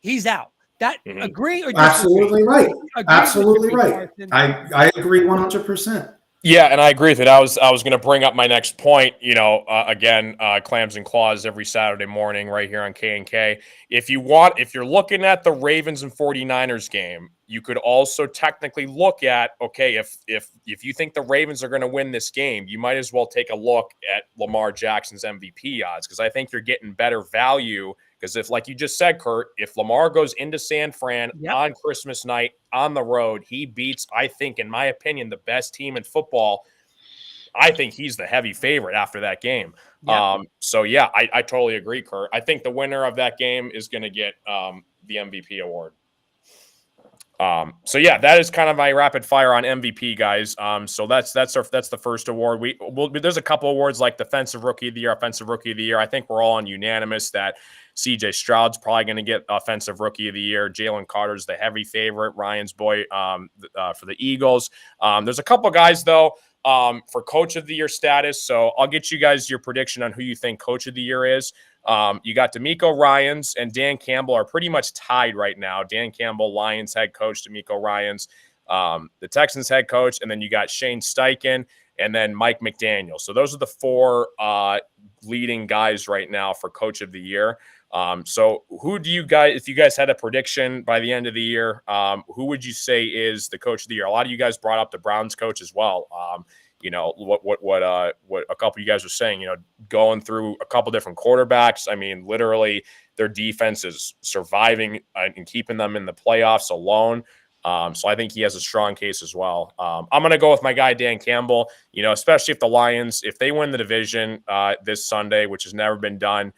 he's out. That agree or disagree? Absolutely right. Agree Absolutely disagree, right. Carson? I agree 100%. Yeah, and I agree with it. I was going to bring up my next point. Again, Clams and Claws every Saturday morning right here on K&K. If you're looking at the Ravens and 49ers game, you could also technically look at, okay, if you think the Ravens are going to win this game, you might as well take a look at Lamar Jackson's MVP odds because I think you're getting better value. Because if, like you just said, Kurt, if Lamar goes into San Fran on Christmas night on the road, he beats, I think, in my opinion, the best team in football. I think he's the heavy favorite after that game. Yeah. I totally agree, Kurt. I think the winner of that game is going to get the MVP award. That is kind of my rapid fire on MVP, guys. So that's the first award. There's a couple awards like Defensive Rookie of the Year, Offensive Rookie of the Year. I think we're all on unanimous that CJ Stroud's probably going to get Offensive Rookie of the Year. Jalen Carter's the heavy favorite. Ryan's boy for the Eagles. There's a couple guys though for Coach of the Year status. So I'll get you guys your prediction on who you think Coach of the Year is. You got DeMeco Ryans and Dan Campbell are pretty much tied right now. Dan Campbell, Lions head coach, DeMeco Ryans, the Texans head coach, and then you got Shane Steichen and then Mike McDaniel. So those are the 4 leading guys right now for Coach of the Year. So who do you guys, if you guys had a prediction by the end of the year, who would you say is the Coach of the Year? A lot of you guys brought up the Browns coach as well. What a couple of you guys were saying, going through a couple different quarterbacks. I mean, literally their defense is surviving and keeping them in the playoffs alone. So I think he has a strong case as well. I'm going to go with my guy, Dan Campbell, especially if the Lions, if they win the division this Sunday, which has never been done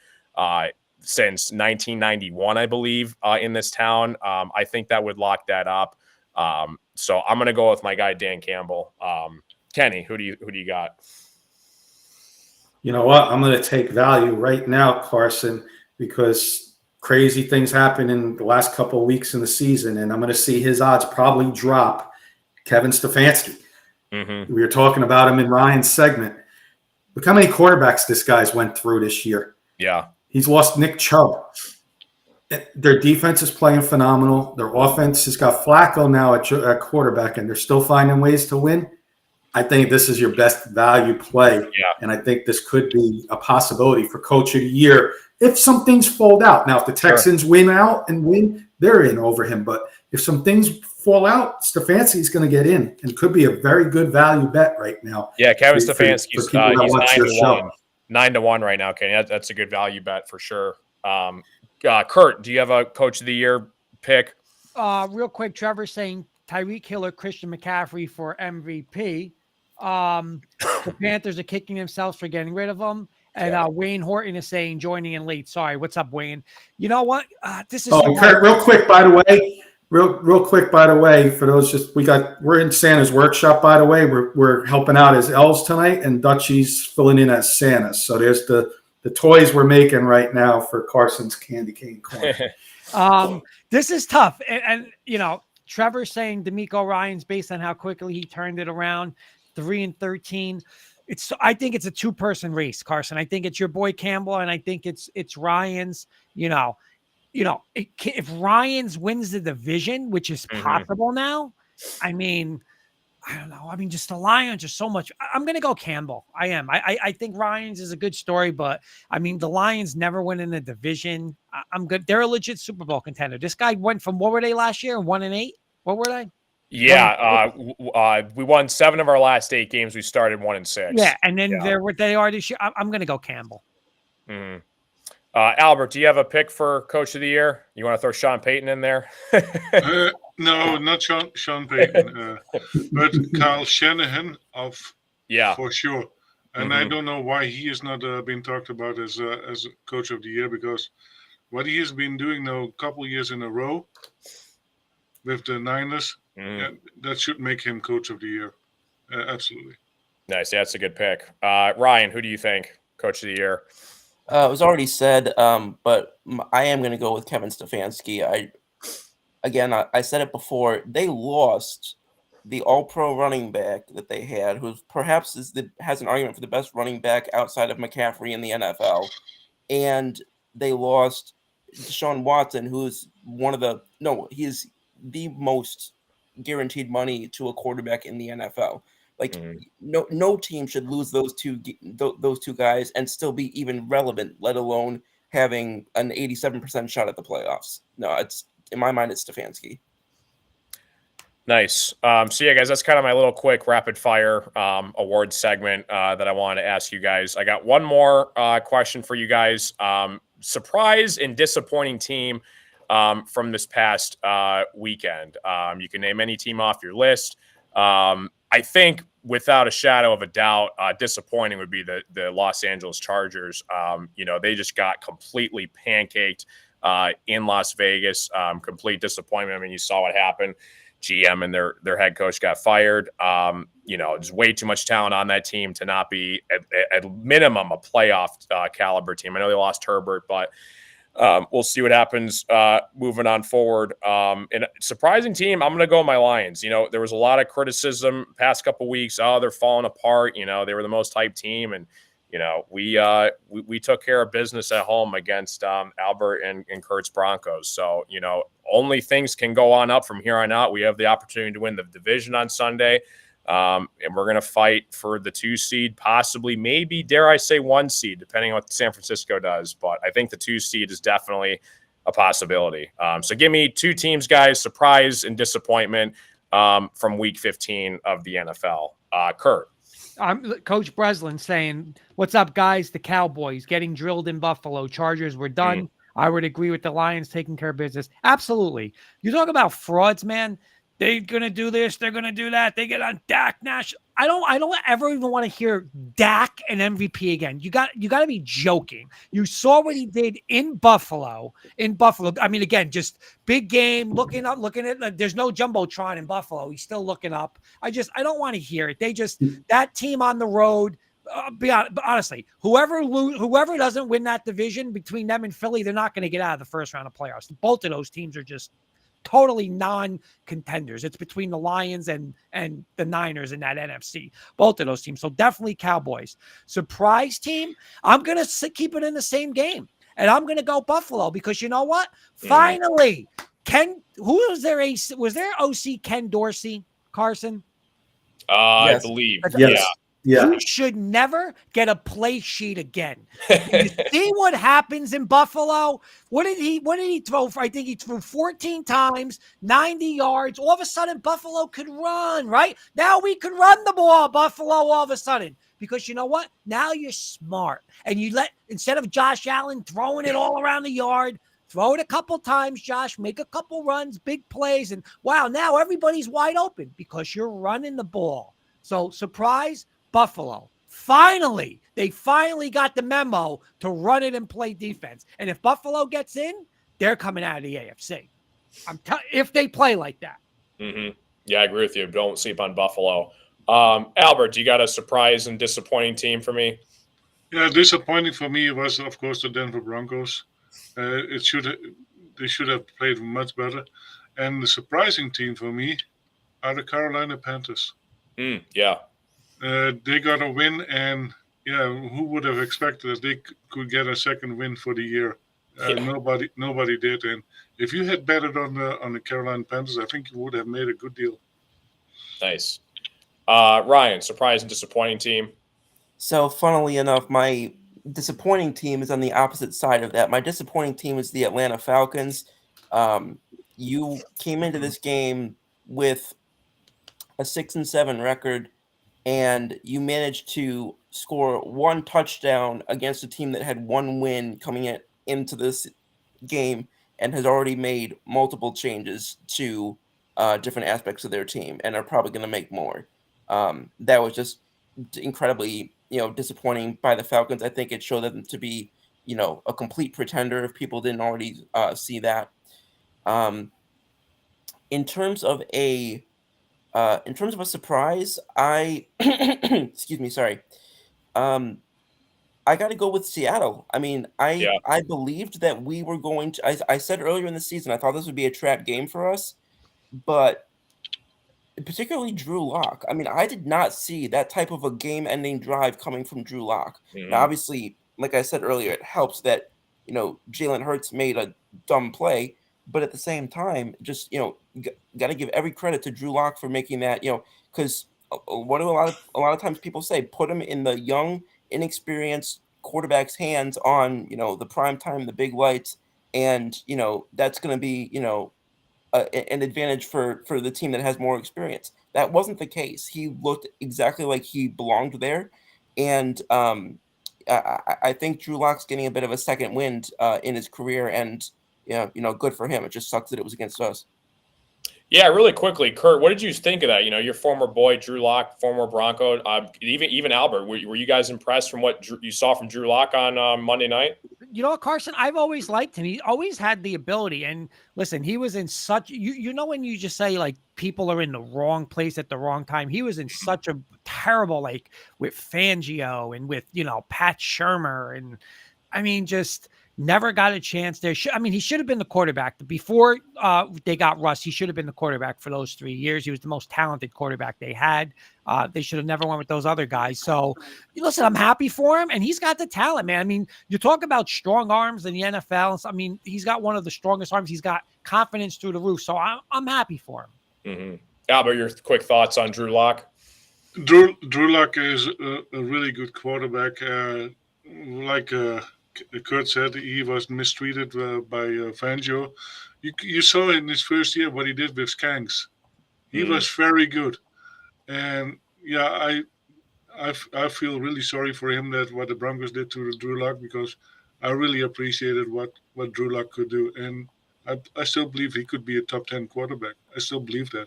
since 1991, I believe, in this town. I think that would lock that up. So I'm going to go with my guy, Dan Campbell. Kenny, who do you got? You know what? I'm going to take value right now, Carson, because crazy things happen in the last couple of weeks in the season, and I'm going to see his odds probably drop. Kevin Stefanski. We were talking about him in Ryan's segment. Look how many quarterbacks this guy's went through this year. Yeah. He's lost Nick Chubb. Their defense is playing phenomenal. Their offense has got Flacco now at quarterback, and they're still finding ways to win. I think this is your best value play, and I think this could be a possibility for Coach of the Year if some things fold out. Now, if the Texans win, they're in over him. But if some things fall out, Stefanski's going to get in and could be a very good value bet right now. Yeah, Kevin Stefanski's he's 9-1. 9-1 right now, Kenny. That's a good value bet for sure. Kurt, do you have a Coach of the Year pick? Real quick, Trevor saying Tyreek Hill or Christian McCaffrey for MVP. The Panthers are kicking themselves for getting rid of him. And Wayne Horton is saying joining in late. Sorry, what's up, Wayne? You know what? This is Kurt, real quick, by the way. Real quick, by the way, for those we're in Santa's workshop, by the way. We're helping out as elves tonight, and Dutchie's filling in as Santa. So there's the toys we're making right now for Carson's Candy Cane Corner. This is tough. And you know, Trevor's saying D'Amico Ryans based on how quickly he turned it around, 3-13. I think it's a two-person race, Carson. I think it's your boy Campbell, and I think it's Ryans. If Ryans wins the division, which is possible now, I mean, I don't know. I mean, just the Lions are so much. I'm going to go Campbell. I am. I think Ryans is a good story, but I mean, the Lions never win in the division. I'm good. They're a legit Super Bowl contender. This guy went from, what were they last year? 1-8. What were they? Yeah, we won 7 of our last 8 games. We started 1-6. Yeah, and then they're what they are this year. I'm going to go Campbell. Mm-hmm. Albert, do you have a pick for Coach of the Year? You want to throw Sean Payton in there? No, not Sean Payton, but Kyle Shanahan for sure. And I don't know why he is not being talked about as Coach of the Year, because what he has been doing now a couple of years in a row with the Niners, that should make him Coach of the Year. Absolutely. Nice. Yeah, that's a good pick. Ryan, who do you think Coach of the Year? It was already said, but I am going to go with Kevin Stefanski. I said it before. They lost the All-Pro running back that they had, who perhaps has an argument for the best running back outside of McCaffrey in the NFL, and they lost Deshaun Watson, who's he is the most guaranteed money to a quarterback in the NFL. Like no team should lose those two guys and still be even relevant, let alone having an 87% shot at the playoffs. No, in my mind, it's Stefanski. Nice. So yeah, guys, that's kind of my little quick rapid fire award segment that I wanted to ask you guys. I got one more question for you guys. Surprise and disappointing team from this past weekend. You can name any team off your list. I think without a shadow of a doubt, disappointing would be the Los Angeles Chargers. They just got completely pancaked in Las Vegas. Complete disappointment. I mean, you saw what happened. GM and their head coach got fired. There's way too much talent on that team to not be at minimum a playoff caliber team. I know they lost Herbert, but we'll see what happens moving on forward. And surprising team, I'm going to go with my Lions. There was a lot of criticism past couple weeks. Oh, they're falling apart. They were the most hyped team. And, we took care of business at home against Albert and Kurt's Broncos. So, only things can go on up from here on out. We have the opportunity to win the division on Sunday. And we're going to fight for the 2 seed, possibly, maybe, dare I say 1 seed, depending on what San Francisco does. But I think the 2 seed is definitely a possibility. So give me 2 teams, guys, surprise and disappointment from week 15 of the NFL. Kurt. Coach Breslin saying, what's up, guys? The Cowboys getting drilled in Buffalo. Chargers were done. I would agree with the Lions taking care of business. Absolutely. You talk about frauds, man. They're going to do this. They're going to do that. They get on Dak Nash. I don't ever even want to hear Dak and MVP again. You got to be joking. You saw what he did in Buffalo. I mean, again, just big game, looking at, there's no Jumbotron in Buffalo. He's still looking up. I don't want to hear it. That team on the road, honestly, whoever doesn't win that division between them and Philly, they're not going to get out of the first round of playoffs. Both of those teams are just totally non-contenders. It's between the Lions and the Niners in that NFC. Both of those teams. So definitely Cowboys. Surprise team, I'm going to keep it in the same game. And I'm going to go Buffalo because you know what? Finally, was there OC Ken Dorsey, Carson? Yes. I believe. Yes. Yeah. You should never get a play sheet again. You see what happens in Buffalo? What did he throw for? I think he threw 14 times, 90 yards. All of a sudden, Buffalo could run, right? Now we can run the ball, Buffalo, all of a sudden. Because you know what? Now you're smart. And instead of Josh Allen throwing it all around the yard, throw it a couple times, Josh, make a couple runs, big plays. And wow, now everybody's wide open because you're running the ball. So surprise, Buffalo. Finally, they finally got the memo to run it and play defense. And if Buffalo gets in, they're coming out of the AFC. If they play like that. Mm-hmm. Yeah, I agree with you. Don't sleep on Buffalo. Albert, you got a surprise and disappointing team for me? Yeah, disappointing for me was, of course, the Denver Broncos. They should have played much better. And the surprising team for me are the Carolina Panthers. Yeah. They got a win, and who would have expected that they could get a second win for the year? Nobody did. And if you had betted on the Carolina Panthers, I think you would have made a good deal. Nice. Ryan, surprise and disappointing team. So, funnily enough, my disappointing team is on the opposite side of that. My disappointing team is the Atlanta Falcons. You came into this game with a 6-7 record, and you managed to score one touchdown against a team that had one win coming into this game and has already made multiple changes to different aspects of their team and are probably going to make more. That was just incredibly, disappointing by the Falcons. I think it showed them to be, a complete pretender if people didn't already see that. In terms of a surprise, excuse me, sorry. I got to go with Seattle. I mean, I believed that we were going to. I said earlier in the season I thought this would be a trap game for us, but particularly Drew Lock. I mean, I did not see that type of a game-ending drive coming from Drew Lock. Mm-hmm. Now, obviously, like I said earlier, it helps that Jalen Hurts made a dumb play, but at the same time, just got to give every credit to Drew Lock for making that. Because what do a lot of times people say? Put him in the young, inexperienced quarterback's hands on the prime time, the big lights, and that's going to be an advantage for the team that has more experience. That wasn't the case. He looked exactly like he belonged there, and I think Drew Lock's getting a bit of a second wind in his career, and good for him. It just sucks that it was against us. Yeah, really quickly, Kurt, what did you think of that? Your former boy, Drew Lock, former Bronco, even Albert. Were you guys impressed from what you saw from Drew Lock on Monday night? Carson, I've always liked him. He always had the ability. And listen, he was in such, when you just say like people are in the wrong place at the wrong time, he was in such a terrible, like with Fangio and with, Pat Shermer. And I mean, just never got a chance there. He should have been the quarterback. Before they got Russ, he should have been the quarterback for those 3 years. He was the most talented quarterback they had. They should have never went with those other guys. So, listen, I'm happy for him, and he's got the talent, man. I mean, you talk about strong arms in the NFL. I mean, he's got one of the strongest arms. He's got confidence through the roof. So I'm happy for him. Mm-hmm. Albert, your quick thoughts on Drew Lock? Drew Lock is a really good quarterback. Like Kurt said, he was mistreated by Fangio. You saw in his first year what he did with Skanks. He was very good, and I feel really sorry for him that what the Broncos did to Drew Lock, because I really appreciated what Drew Lock could do, and I still believe he could be a top 10 quarterback. I still believe that.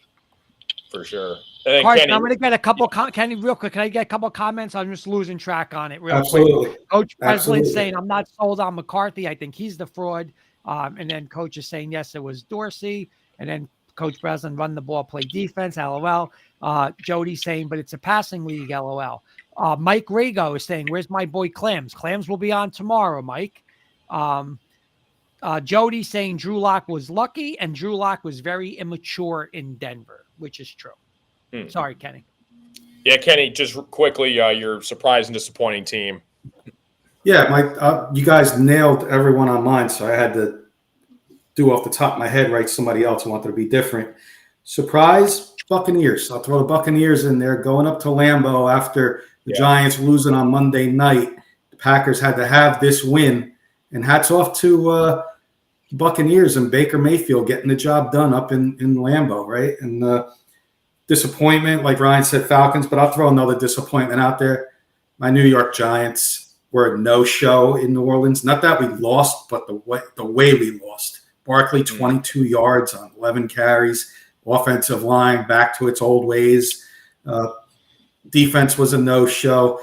For sure. And Carson, Kenny, I'm going to get a couple. Kenny, real quick, can I get a couple comments? I'm just losing track on it real Absolutely. quick. Coach Breslin Absolutely. saying, I'm not sold on McCarthy. I think he's the fraud. And then Coach is saying, yes, it was Dorsey. And then Coach Breslin, run the ball, play defense, LOL. Jody saying, but it's a passing league, LOL. Mike Rago is saying, where's my boy Clams? Clams will be on tomorrow, Mike. Jody saying Drew Lock was lucky, and Drew Lock was very immature in Denver, which is true. Sorry, Kenny. Yeah, Kenny, just quickly, your surprise and disappointing team. Yeah, you guys nailed everyone on mine, so I had to do off the top of my head, write somebody else who wanted to be different. Surprise, Buccaneers. I'll throw the Buccaneers in there, going up to Lambeau after the Giants losing on Monday night. The Packers had to have this win, and hats off to Buccaneers and Baker Mayfield getting the job done up in Lambeau, right? And disappointment, like Ryan said, Falcons, but I'll throw another disappointment out there. My New York Giants were a no-show in New Orleans. Not that we lost, but the way we lost. Barkley, 22 yards on 11 carries. Offensive line back to its old ways. Defense was a no-show.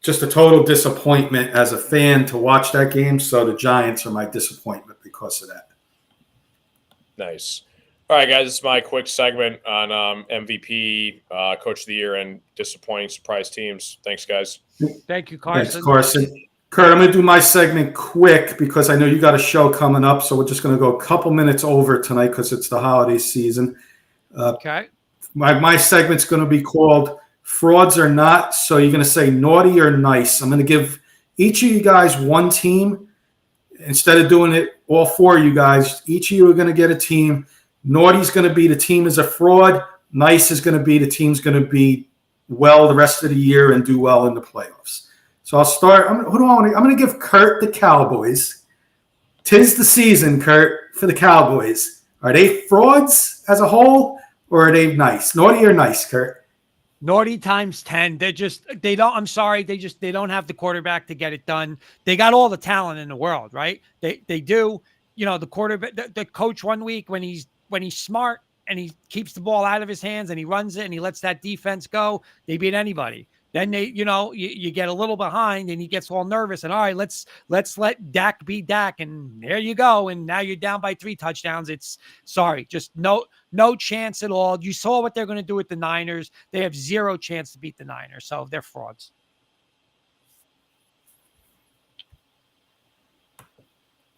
Just a total disappointment as a fan to watch that game. So the Giants are my disappointment because of that. Nice. All right, guys, this is my quick segment on MVP, Coach of the Year, and disappointing surprise teams. Thanks, guys. Thank you, Carson. Thanks, Carson. Kurt, I'm going to do my segment quick because I know you got a show coming up. So we're just going to go a couple minutes over tonight because it's the holiday season. Okay. My segment's going to be called Frauds or Not. So you're going to say naughty or nice. I'm going to give each of you guys one team. Instead of doing it all four of you guys, each of you are going to get a team. Naughty's going to be the team is a fraud. Nice is going to be the team's going to be well the rest of the year and do well in the playoffs. So I'll start. I'm going to give Kurt the Cowboys. 'Tis the season, Kurt, for the Cowboys. Are they frauds as a whole, or are they nice? Naughty or nice, Kurt? Naughty times 10. They don't have the quarterback to get it done. They got all the talent in the world, right? They do. You know, the quarterback, the coach one week when he's smart and he keeps the ball out of his hands and he runs it and he lets that defense go, they beat anybody. Then you get a little behind and he gets all nervous and all right, let's let Dak be Dak, and there you go. And now you're down by 3 touchdowns. It's just no chance at all. You saw what they're going to do with the Niners. They have 0 chance to beat the Niners. So they're frauds.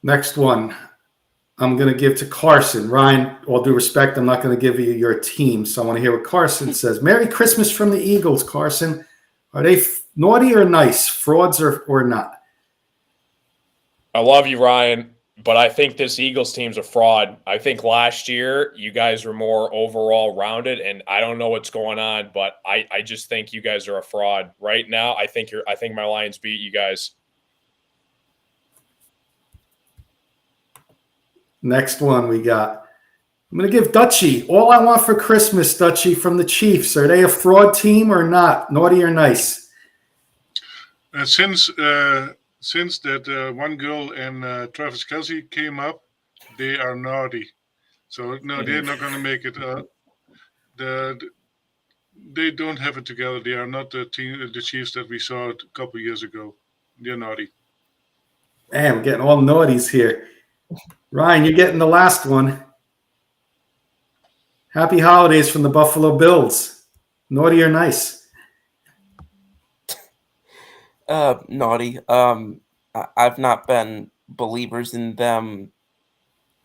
Next one. I'm going to give to Carson. Ryan, all due respect, I'm not going to give you your team. So I want to hear what Carson says. Merry Christmas from the Eagles, Carson. Are they naughty or nice? Frauds or not? I love you, Ryan, but I think this Eagles team's a fraud. I think last year you guys were more overall rounded, and I don't know what's going on, but I just think you guys are a fraud. Right now, I think my Lions beat you guys. Next one we got. I'm going to give Dutchie. All I Want for Christmas, Dutchie, from the Chiefs. Are they a fraud team or not? Naughty or nice? Since that one girl and Travis Kelce came up, they are naughty. So no, they're not going to make it. They don't have it together. They are not the Chiefs that we saw a couple years ago. They're naughty. Man, we're getting all naughties here. Ryan, you're getting the last one. Happy holidays from the Buffalo Bills. Naughty or nice? Naughty. I've not been believers in them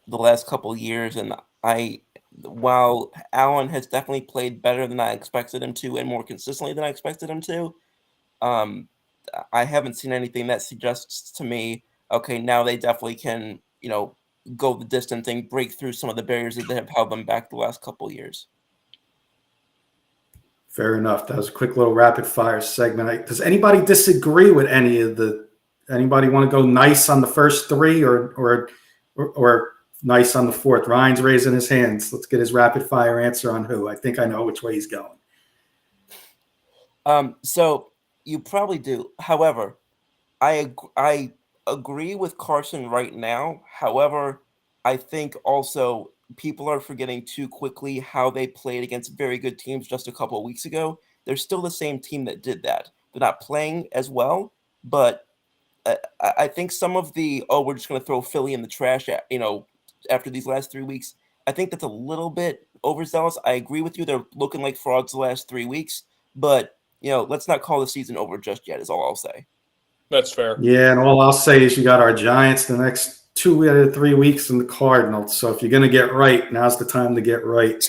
the last couple years, and while Allen has definitely played better than I expected him to and more consistently than I expected him to, I haven't seen anything that suggests to me, okay, now they definitely can, go the distance and break through some of the barriers that have held them back the last couple of years. Fair enough. That was a quick little rapid fire segment. Does anybody disagree with anybody want to go nice on the first 3 or nice on the 4th? Ryan's raising his hands. Let's get his rapid fire answer on who. I think I know which way he's going. So you probably do. However, I agree with Carson right now. However, I think also people are forgetting too quickly how they played against very good teams just a couple of weeks ago. They're still the same team that did that. They're not playing as well, but I think some of we're just going to throw Philly in the trash, after these last 3 weeks. I think that's a little bit overzealous. I agree with you. They're looking like frauds the last 3 weeks, but let's not call the season over just yet is all I'll say. That's fair. Yeah, and all I'll say is you got our Giants the next 2 out of 3 weeks and the Cardinals. So if you're going to get right, now's the time to get right.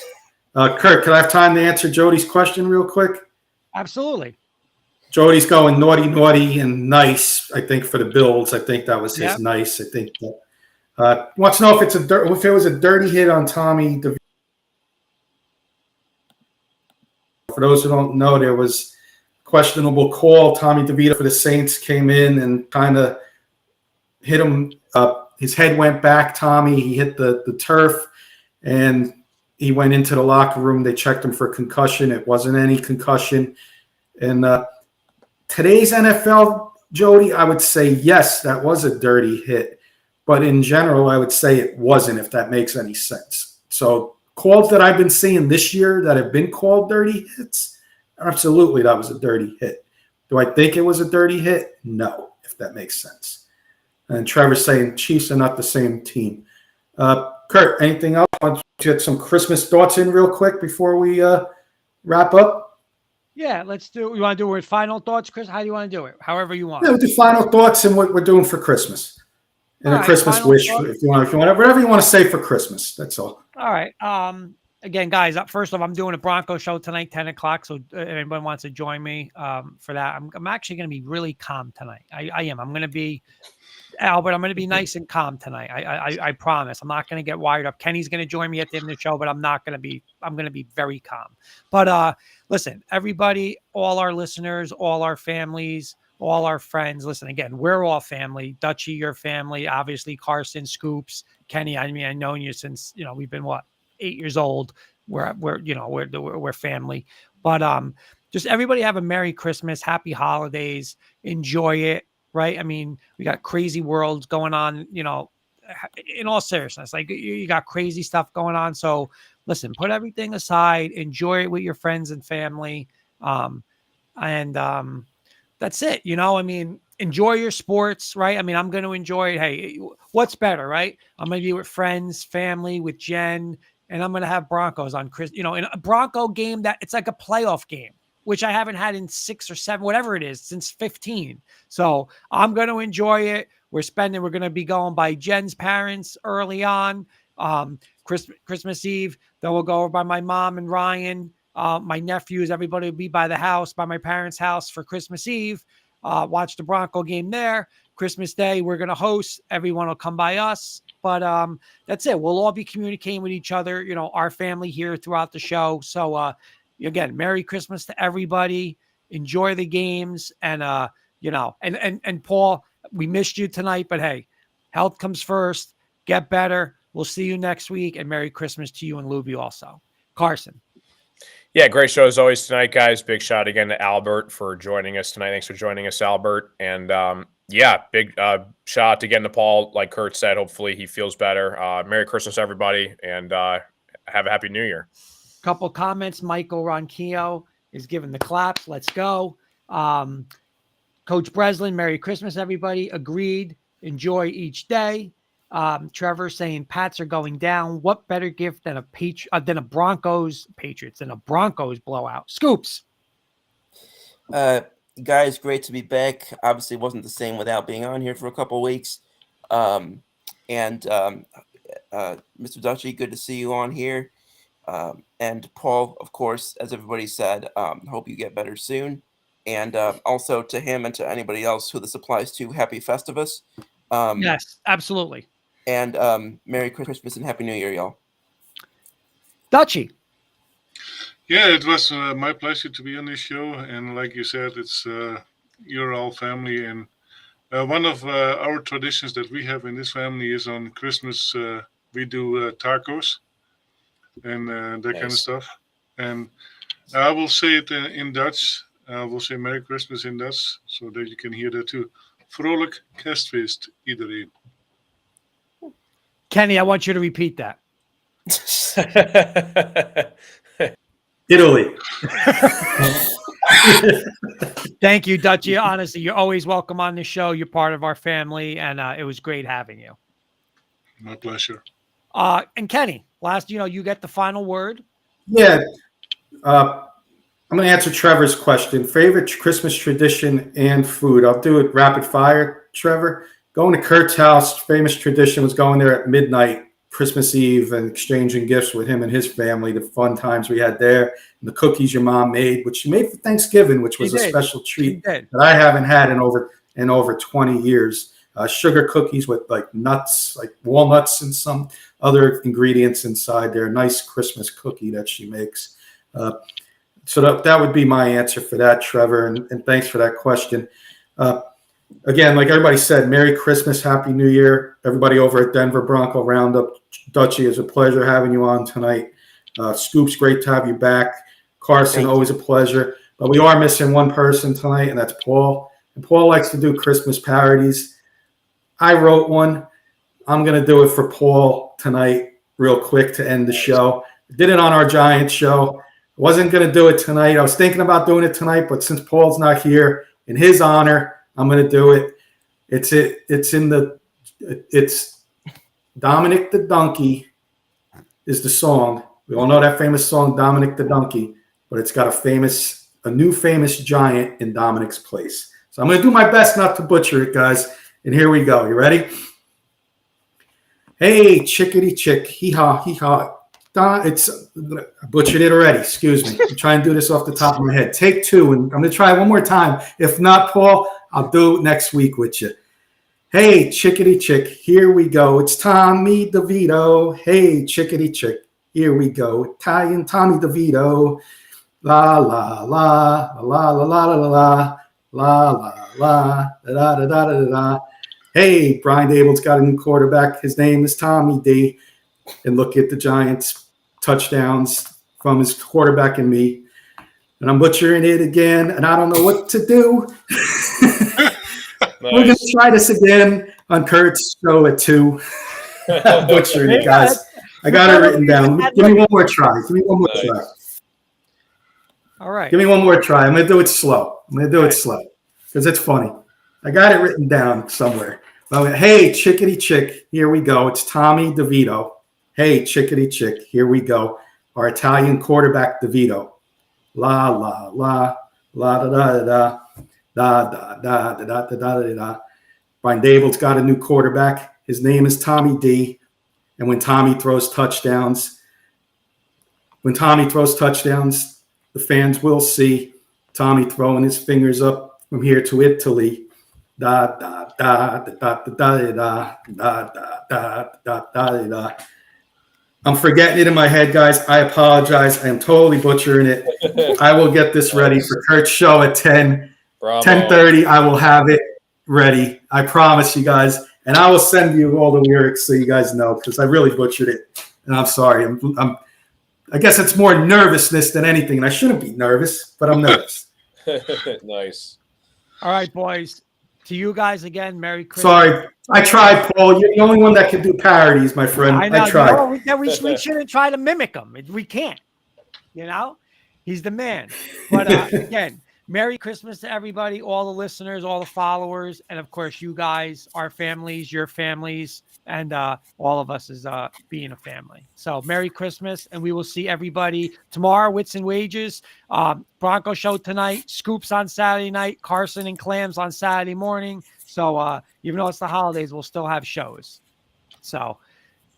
Kurt, can I have time to answer Jody's question real quick? Absolutely. Jody's going naughty, and nice, I think, for the Bills. I think that was his Yep. nice. I think that. Wants to know if it was a dirty hit on Tommy DeVito. For those who don't know, there was questionable call. Tommy DeVito for the Saints came in and kind of hit him. His head went back. He hit the turf, and he went into the locker room. They checked him for concussion. It wasn't any concussion. And today's NFL, Jody, I would say yes, that was a dirty hit. But in general, I would say it wasn't, if that makes any sense. So calls that I've been seeing this year that have been called dirty hits Absolutely, that was a dirty hit. Do I think it was a dirty hit? No, if that makes sense. And Trevor's saying Chiefs are not the same team. Kurt, anything else? Want to get some Christmas thoughts in real quick before we wrap up? Yeah, let's do. You want to do with final thoughts, Chris? How do you want to do it? However you want. Yeah, we'll do final thoughts and what we're doing for Christmas. And All a right, Christmas final wish, thoughts. if you want, whatever you want to say for Christmas. That's all. All right. Again, guys, first off, I'm doing a Bronco show tonight, 10 o'clock. So if anyone wants to join me for that, I'm actually going to be really calm tonight. I am. I'm going to be, Albert, I'm going to be nice and calm tonight. I promise. I'm not going to get wired up. Kenny's going to join me at the end of the show, but I'm going to be very calm. But listen, everybody, all our listeners, all our families, all our friends, listen, again, we're all family. Dutchy, your family, obviously Carson, Scoops, Kenny. I mean, I've known you since, we've been 8 years old. We're family. But just everybody have a Merry Christmas, Happy Holidays, enjoy it, right? I mean, we got crazy worlds going on, in all seriousness. Like you got crazy stuff going on. So listen, put everything aside, enjoy it with your friends and family. That's it. I mean, enjoy your sports, right? I mean, I'm going to enjoy it. Hey, what's better, right? I'm going to be with friends, family, with Jen, and I'm going to have Broncos on Chris, in a Bronco game that it's like a playoff game, which I haven't had in 6 or 7, whatever it is, since 15. So I'm going to enjoy it. We're going to be going by Jen's parents early on. Christmas Eve, then we'll go over by my mom and Ryan. My nephews, everybody will be by the house, by my parents' house for Christmas Eve. Watch the Bronco game there. Christmas Day, we're going to host. Everyone will come by us. But that's it. We'll all be communicating with each other, our family here throughout the show. So, again, Merry Christmas to everybody. Enjoy the games. And, and Paul, we missed you tonight. But, hey, health comes first. Get better. We'll see you next week. And Merry Christmas to you and Luby also. Carson. Yeah, great show as always tonight, guys. Big shout again to Albert for joining us tonight. Thanks for joining us, Albert. And big shout out again to Paul. Like Kurt said, hopefully he feels better. Merry Christmas, everybody, and have a Happy New Year. Couple comments. Michael Ronquillo is giving the claps. Let's go. Coach Breslin, Merry Christmas, everybody. Agreed. Enjoy each day. Trevor saying Pats are going down. What better gift than a Broncos blowout? Scoops. Guys, great to be back. Obviously, it wasn't the same without being on here for a couple of weeks. Mr. Dutchy, good to see you on here. And Paul, of course, as everybody said, hope you get better soon. And also to him and to anybody else who this applies to, Happy Festivus. Yes, absolutely. And Merry Christmas and Happy New Year, y'all. Dutchy. Yeah, it was my pleasure to be on this show. And like you said, it's you're all family. And one of our traditions that we have in this family is on Christmas, we do tacos and that kind of stuff. And I will say it in Dutch. I will say Merry Christmas in Dutch, so that you can hear that too. Vrolijk kerstfeest, iedereen. Kenny, I want you to repeat that. Italy. Thank you, Dutchy. Honestly, you're always welcome on the show. You're part of our family, and it was great having you. My pleasure. And Kenny, you get the final word. Yeah. I'm going to answer Trevor's question. Favorite Christmas tradition and food. I'll do it rapid fire, Trevor. Going to Kurt's house, famous tradition was going there at midnight, Christmas Eve, and exchanging gifts with him and his family, the fun times we had there, and the cookies your mom made, which she made for Thanksgiving, which was a special treat that I haven't had in over 20 years. Sugar cookies with like nuts, like walnuts and some other ingredients inside there. Nice Christmas cookie that she makes. So that would be my answer for that, Trevor, and thanks for that question. Again, like everybody said, Merry Christmas, Happy New Year. Everybody over at Denver Bronco Roundup. Dutchy, it's a pleasure having you on tonight. Scoops, great to have you back. Carson, always a pleasure. But we are missing one person tonight, and that's Paul. And Paul likes to do Christmas parodies. I wrote one. I'm going to do it for Paul tonight real quick to end the show. Did it on our Giants show. Wasn't going to do it tonight. I was thinking about doing it tonight, but since Paul's not here, in his honor, I'm going to do it. It's Dominic the Donkey is the song. We all know that famous song, Dominic the Donkey, but it's got a new famous giant in Dominic's place. So I'm going to do my best not to butcher it, guys. And here we go. You ready? Hey, chickadee chick, hee-haw, hee-haw. I butchered it already. Excuse me. I'm trying to do this off the top of my head. Take two, and I'm going to try one more time. If not, Paul, I'll do it next week with you. Hey, chickadee chick, here we go. It's Tommy DeVito. Hey, chickadee chick, here we go. Italian Tommy DeVito. La la la la la la la la la la la da da da da da. Hey, Brian Dable's got a new quarterback. His name is Tommy D. And look at the Giants' touchdowns from his quarterback and me. And I'm butchering it again, and I don't know what to do. Nice. We're going to try this again on Kurt's show at 2. I'm butchering it, guys. I got it written down. Give me one more try. Nice. All right. Give me one more try. I'm going to do it slow. Because it's funny. I got it written down somewhere. Hey, chickadee chick, here we go. It's Tommy DeVito. Hey, chickadee chick, here we go. Our Italian quarterback, DeVito. La, la, la, la, da, da, da, da, da, da, da, da, da, da, da. Brian Dable's got a new quarterback. His name is Tommy D. And when Tommy throws touchdowns, the fans will see Tommy throwing his fingers up from here to Italy. Da da da da da da da da da da da da. I'm forgetting it in my head, guys. I apologize. I am totally butchering it. I will get this ready for Kurt's show at 10:30. I will have it ready. I promise you guys. And I will send you all the lyrics so you guys know, because I really butchered it. And I'm sorry. I guess it's more nervousness than anything. And I shouldn't be nervous, but I'm nervous. Nice. All right, boys. To you guys again, Merry Christmas. Sorry. I tried, Paul. You're the only one that can do parodies, my friend. I know. I tried. We shouldn't try to mimic him. We can't. You know? He's the man. But again, Merry Christmas to everybody, all the listeners, all the followers, and of course, you guys, our families, your families, and all of us as being a family. So Merry Christmas, and we will see everybody tomorrow. Wits and Wages, Bronco show tonight, Scoops on Saturday night, Carson and Clams on Saturday morning. So even though it's the holidays, we'll still have shows. So,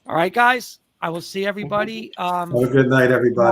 all right, guys, I will see everybody. Have a good night, everybody.